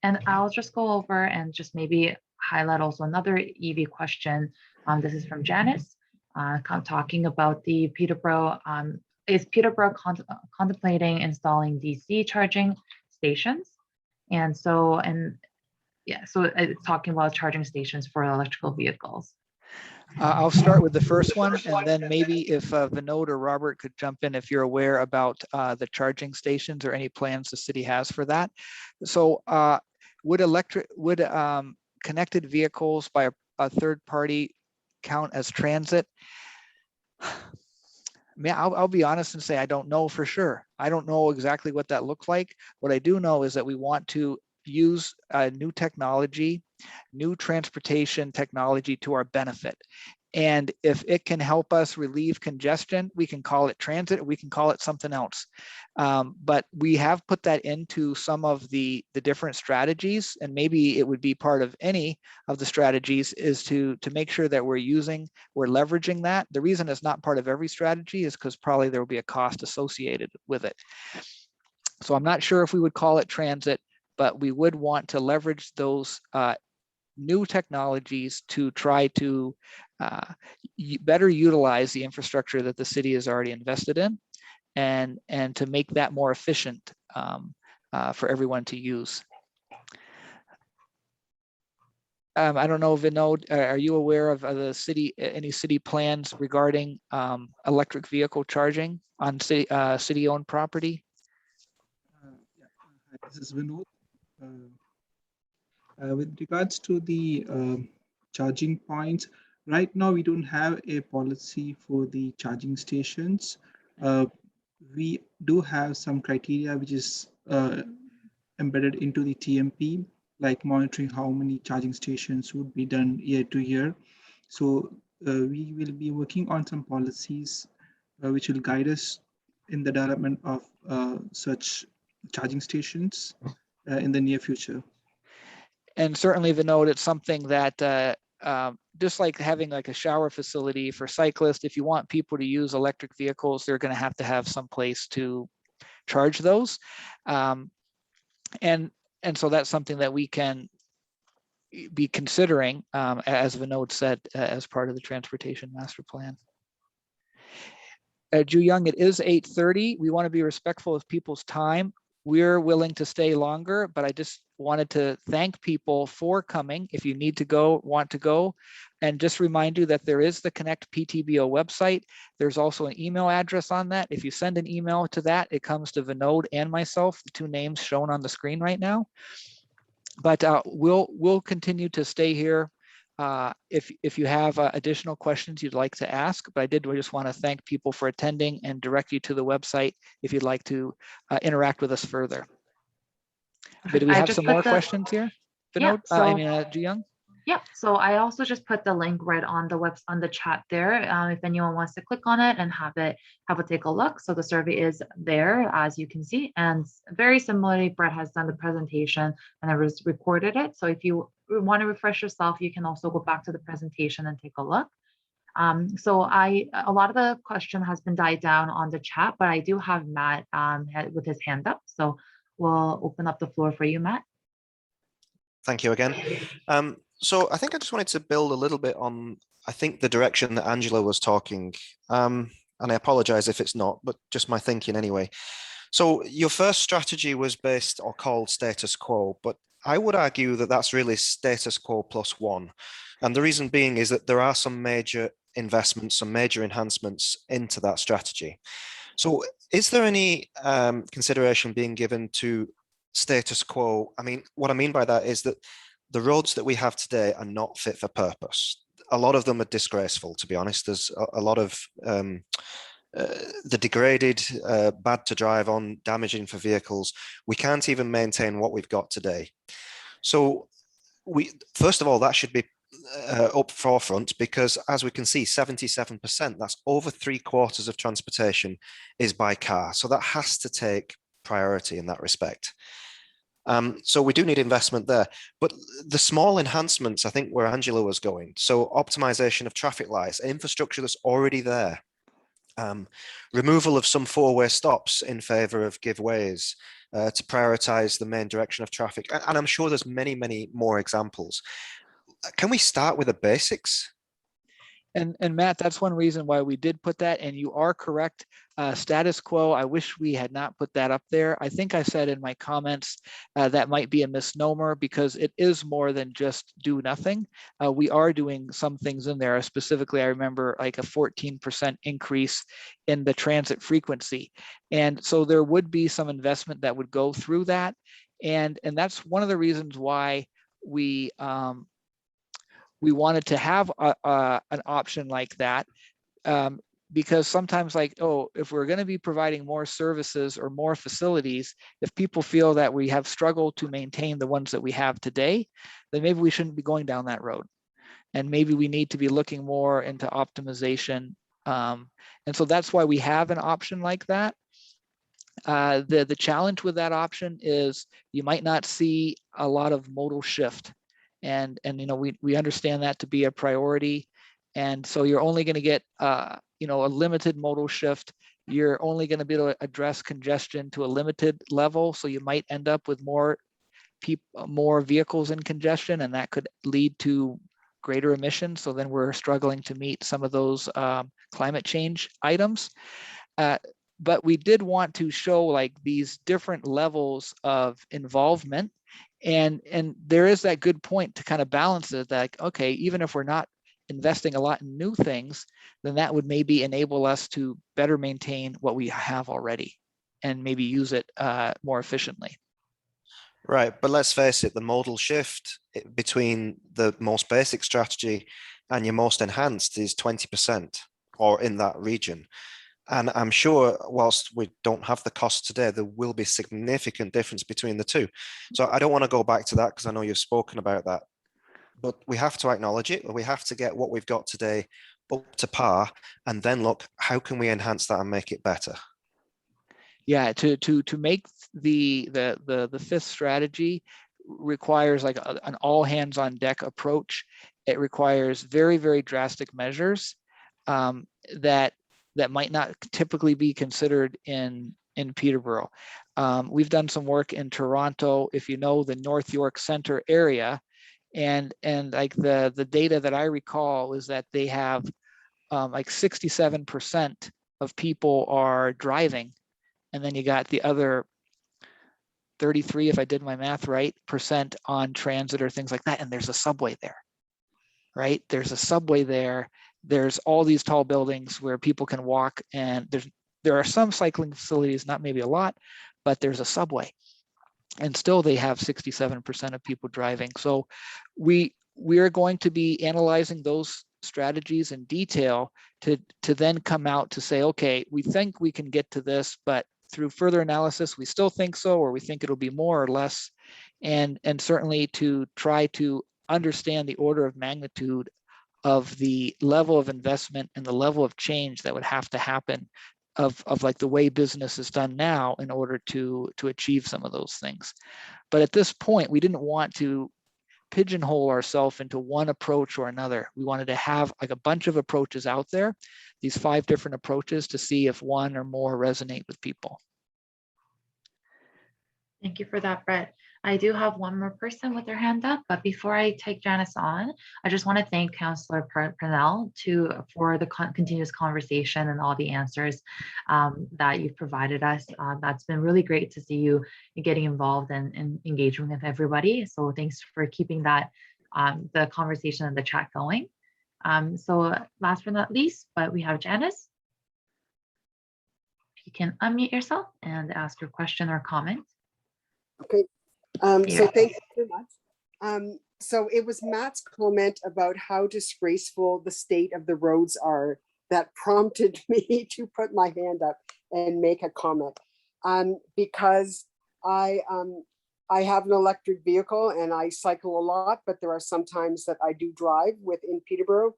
And I'll just go over and just maybe highlight also another EV question. This is from Janice, talking about the Peterborough. Is Peterborough contemplating installing DC charging stations? And so, yeah, so it's talking about charging stations for electrical vehicles. I'll start with the first one, and then maybe if Vinod or Robert could jump in if you're aware about the charging stations or any plans the city has for that. So would connected vehicles by a third party count as transit? I'll be honest and say I don't know for sure. I don't know exactly what that looks like. What I do know is that we want to use new technology, new transportation technology to our benefit. And if it can help us relieve congestion, we can call it transit, we can call it something else. But we have put that into some of the different strategies, and maybe it would be part of any of the strategies is to make sure that we're leveraging that. The reason it's not part of every strategy is because probably there will be a cost associated with it. So I'm not sure if we would call it transit, but we would want to leverage those new technologies to try to better utilize the infrastructure that the city has already invested in, and to make that more efficient for everyone to use. I don't know, Vinod, are you aware of the city, any city plans regarding electric vehicle charging on city-owned property? This is Vinod. With regards to the charging points, right now we don't have a policy for the charging stations. We do have some criteria which is embedded into the TMP, like monitoring how many charging stations would be done year to year. So we will be working on some policies which will guide us in the development of such charging stations in the near future. And certainly, Vinod, it's something that just like having like a shower facility for cyclists, if you want people to use electric vehicles, they're going to have some place to charge those. And so that's something that we can be considering, as Vinod said, as part of the transportation master plan. Ju Young, it is 8:30. We want to be respectful of people's time. We're willing to stay longer, but I just wanted to thank people for coming. If you need to go, want to go, and just remind you that there is the Connect PTBO website. There's also an email address on that. If you send an email to that, it comes to Vinod and myself, the 2 names shown on the screen right now. But we'll continue to stay here if you have additional questions you'd like to ask. But we just want to thank people for attending and direct you to the website if you'd like to interact with us further. But do we have some more questions here? Vinod, yeah, Ju Young? Yeah, so I also just put the link right on the chat there. If anyone wants to click on it and have a take a look. So the survey is there, as you can see, and very similarly, Brett has done the presentation and I recorded it. So if you want to refresh yourself, you can also go back to the presentation and take a look. So a lot of the question has been died down on the chat, but I do have Matt with his hand up. So we'll open up the floor for you, Matt. Thank you again. So I think I just wanted to build a little bit on, I think, the direction that Angela was talking. And I apologize if it's not, but just my thinking anyway. So your first strategy was based or called status quo, but I would argue that that's really status quo plus 1. And the reason being is that there are some major investments, some major enhancements into that strategy. So is there any consideration being given to status quo. I mean, what I mean by that is that the roads that we have today are not fit for purpose. A lot of them are disgraceful, to be honest. There's a lot of the degraded, bad to drive on, damaging for vehicles. We can't even maintain what we've got today. So first of all, that should be up forefront, because as we can see, 77%, that's over 3/4 of transportation is by car. So that has to take priority in that respect. So we do need investment there, but the small enhancements, I think where Angela was going. So optimization of traffic lights, infrastructure that's already there, removal of some four-way stops in favor of giveways to prioritize the main direction of traffic. And I'm sure there's many, many more examples. Can we start with the basics? And Matt, that's one reason why we did put that, and you are correct. Status quo, I wish we had not put that up there. I think I said in my comments that might be a misnomer, because it is more than just do nothing. We are doing some things in there. Specifically, I remember like a 14% increase in the transit frequency. And so there would be some investment that would go through that. And that's one of the reasons why we wanted to have an option like that, because sometimes, like, oh, if we're going to be providing more services or more facilities, if people feel that we have struggled to maintain the ones that we have today, then maybe we shouldn't be going down that road. And maybe we need to be looking more into optimization. And so that's why we have an option like that. The challenge with that option is you might not see a lot of modal shift. And you know, we understand that to be a priority. And so you're only going to get you know, a limited modal shift. You're only going to be able to address congestion to a limited level. So you might end up with more vehicles in congestion, and that could lead to greater emissions. So then we're struggling to meet some of those climate change items. But we did want to show like these different levels of involvement. And there is that good point to kind of balance it, that, okay, even if we're not investing a lot in new things, then that would maybe enable us to better maintain what we have already and maybe use it more efficiently. Right, but let's face it, the modal shift between the most basic strategy and your most enhanced is 20% or in that region. And I'm sure whilst we don't have the cost today, there will be significant difference between the two. So I don't want to go back to that because I know you've spoken about that, but we have to acknowledge it. We have to get what we've got today up to par, and then look, how can we enhance that and make it better? Yeah, to make the fifth strategy requires like an all hands on deck approach. It requires very, very drastic measures that might not typically be considered in Peterborough. We've done some work in Toronto, if you know the North York Center area, and like the data that I recall is that they have like 67% of people are driving, and then you got the other 33, if I did my math right, % on transit or things like that, and there's a subway there, right? There's a subway there. There's all these tall buildings where people can walk, and there are some cycling facilities, not maybe a lot, but there's a subway, and still they have 67% of people driving. So we are going to be analyzing those strategies in detail to then come out to say, okay, we think we can get to this, but through further analysis, we still think so, or we think it'll be more or less, and certainly to try to understand the order of magnitude of the level of investment and the level of change that would have to happen of like the way business is done now in order to achieve some of those things. But at this point, we didn't want to pigeonhole ourselves into one approach or another. We wanted to have like a bunch of approaches out there, these 5 different approaches, to see if one or more resonate with people. Thank you for that, Brett. I do have one more person with their hand up, but before I take Janice on, I just want to thank Councillor Purnell for the continuous conversation and all the answers that you've provided us. That's been really great to see you getting involved and engaging with everybody. So thanks for keeping that the conversation and the chat going. So last but not least, but we have Janice. You can unmute yourself and ask your question or comment. Okay. So Yeah. thank you very much. So it was Matt's comment about how disgraceful the state of the roads are that prompted me to put my hand up and make a comment. Because I have an electric vehicle and I cycle a lot, but there are some times that I do drive within Peterborough.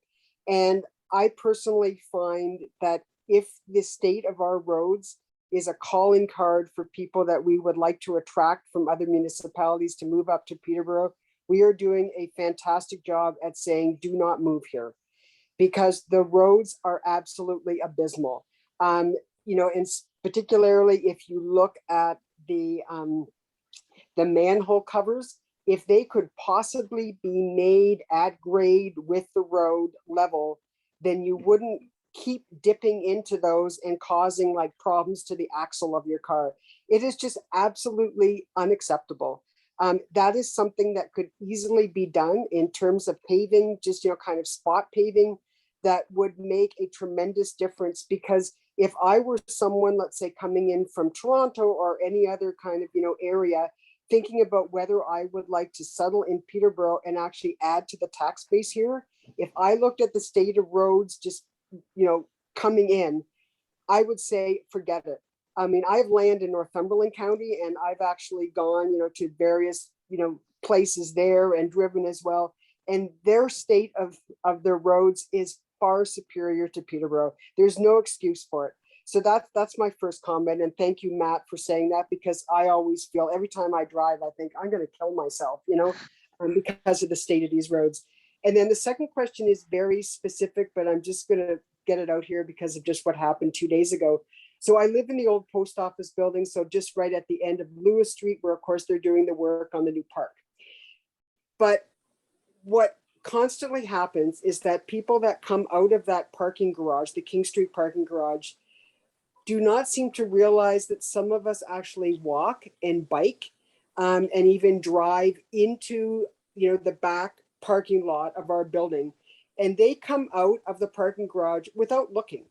And I personally find that if the state of our roads is a calling card for people that we would like to attract from other municipalities to move up to Peterborough, we are doing a fantastic job at saying, do not move here, because the roads are absolutely abysmal. And particularly if you look at the manhole covers, if they could possibly be made at grade with the road level, then you wouldn't keep dipping into those and causing like problems to the axle of your car. It is just absolutely unacceptable. That is something that could easily be done in terms of paving, just, kind of spot paving, that would make a tremendous difference. Because if I were someone, let's say, coming in from Toronto or any other kind of, area, thinking about whether I would like to settle in Peterborough and actually add to the tax base here, if I looked at the state of roads just, coming in, I would say, forget it. I mean, I have land in Northumberland County, and I've actually gone, to various, places there and driven as well. And their state of their roads is far superior to Peterborough. There's no excuse for it. So that's my first comment. And thank you, Matt, for saying that, because I always feel every time I drive, I think I'm going to kill myself, because of the state of these roads. And then the second question is very specific, but I'm just going to get it out here because of just what happened 2 days ago. So I live in the old post office building, so just right at the end of Lewis Street, where of course they're doing the work on the new park. But what constantly happens is that people that come out of that parking garage, the King Street parking garage, do not seem to realize that some of us actually walk and bike and even drive into, the back parking lot of our building. And they come out of the parking garage without looking.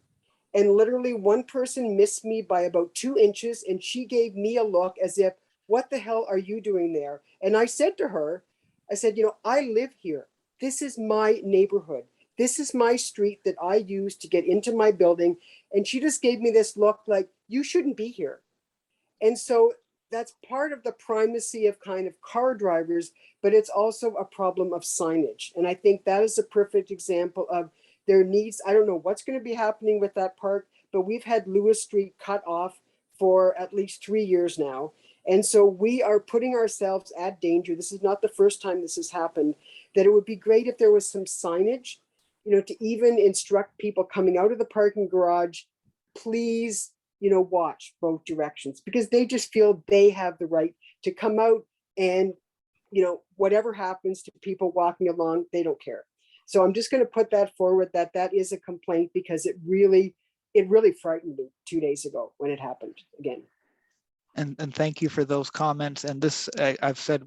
And literally one person missed me by about 2 inches, and she gave me a look as if, what the hell are you doing there? And I said to her, I said, I live here. This is my neighborhood. This is my street that I use to get into my building. And she just gave me this look like, you shouldn't be here. And so that's part of the primacy of kind of car drivers, but it's also a problem of signage. And I think that is a perfect example of there needs, I don't know what's going to be happening with that park, but we've had Lewis Street cut off for at least 3 years now. And so we are putting ourselves at danger. This is not the first time this has happened, that it would be great if there was some signage, to even instruct people coming out of the parking garage, please, watch both directions, because they just feel they have the right to come out and, whatever happens to people walking along, they don't care. So I'm just going to put that forward, that is a complaint, because it really frightened me 2 days ago when it happened again. And thank you for those comments. And this,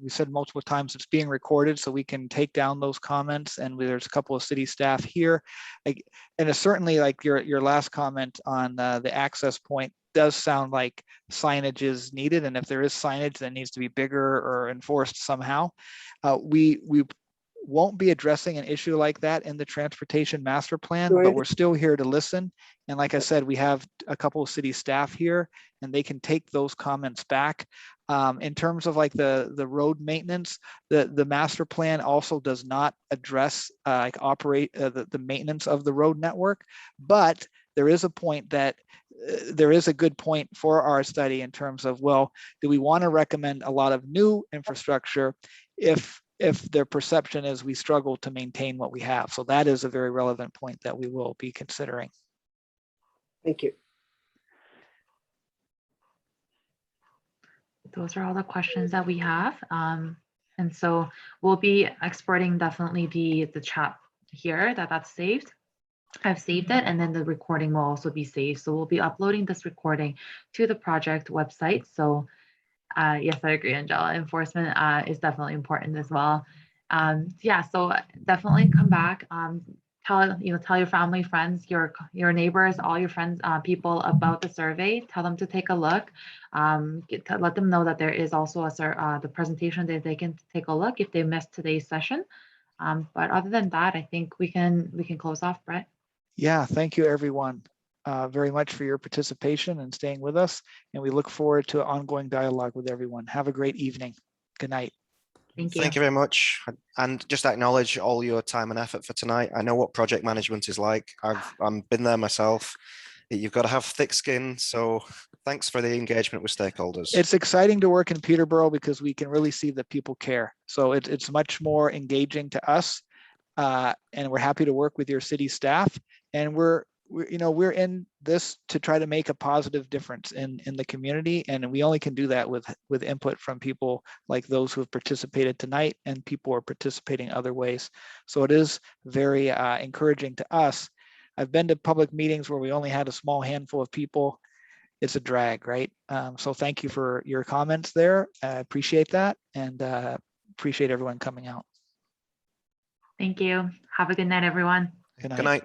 we said multiple times, it's being recorded, so we can take down those comments. And there's a couple of city staff here. And it's certainly like your last comment on the access point does sound like signage is needed. And if there is signage that needs to be bigger or enforced somehow, we won't be addressing an issue like that in the transportation master plan, but we're still here to listen. And like I said, we have a couple of city staff here, and they can take those comments back. In terms of like the road maintenance, the master plan also does not address the maintenance of the road network, but there is a point that there is a good point for our study in terms of, well, do we want to recommend a lot of new infrastructure if their perception is we struggle to maintain what we have? So that is a very relevant point that we will be considering. Thank you. Those are all the questions that we have. And so we'll be exporting definitely the chat here that's saved. I've saved it, and then the recording will also be saved. So we'll be uploading this recording to the project website. So yes, I agree, Angela. Enforcement is definitely important as well. Yeah, so definitely come back. tell your family, friends, your neighbors, all your friends, people about the survey. Tell them to take a look. Let them know that there is also the presentation that they can take a look if they missed today's session. But other than that, I think we can close off, Brett. Yeah, thank you everyone very much for your participation and staying with us. And we look forward to ongoing dialogue with everyone. Have a great evening. Good night. Thank you. Thank you very much. And just acknowledge all your time and effort for tonight. I know what project management is like. I've been there myself. You've got to have thick skin. So thanks for the engagement with stakeholders. It's exciting to work in Peterborough because we can really see that people care. So it's much more engaging to us. And we're happy to work with your city staff. And we're in this to try to make a positive difference in the community. And we only can do that with input from people like those who have participated tonight, and people are participating other ways. So it is very encouraging to us. I've been to public meetings where we only had a small handful of people. It's a drag, right? So thank you for your comments there. I appreciate that, and appreciate everyone coming out. Thank you. Have a good night, everyone. Good night. Good night.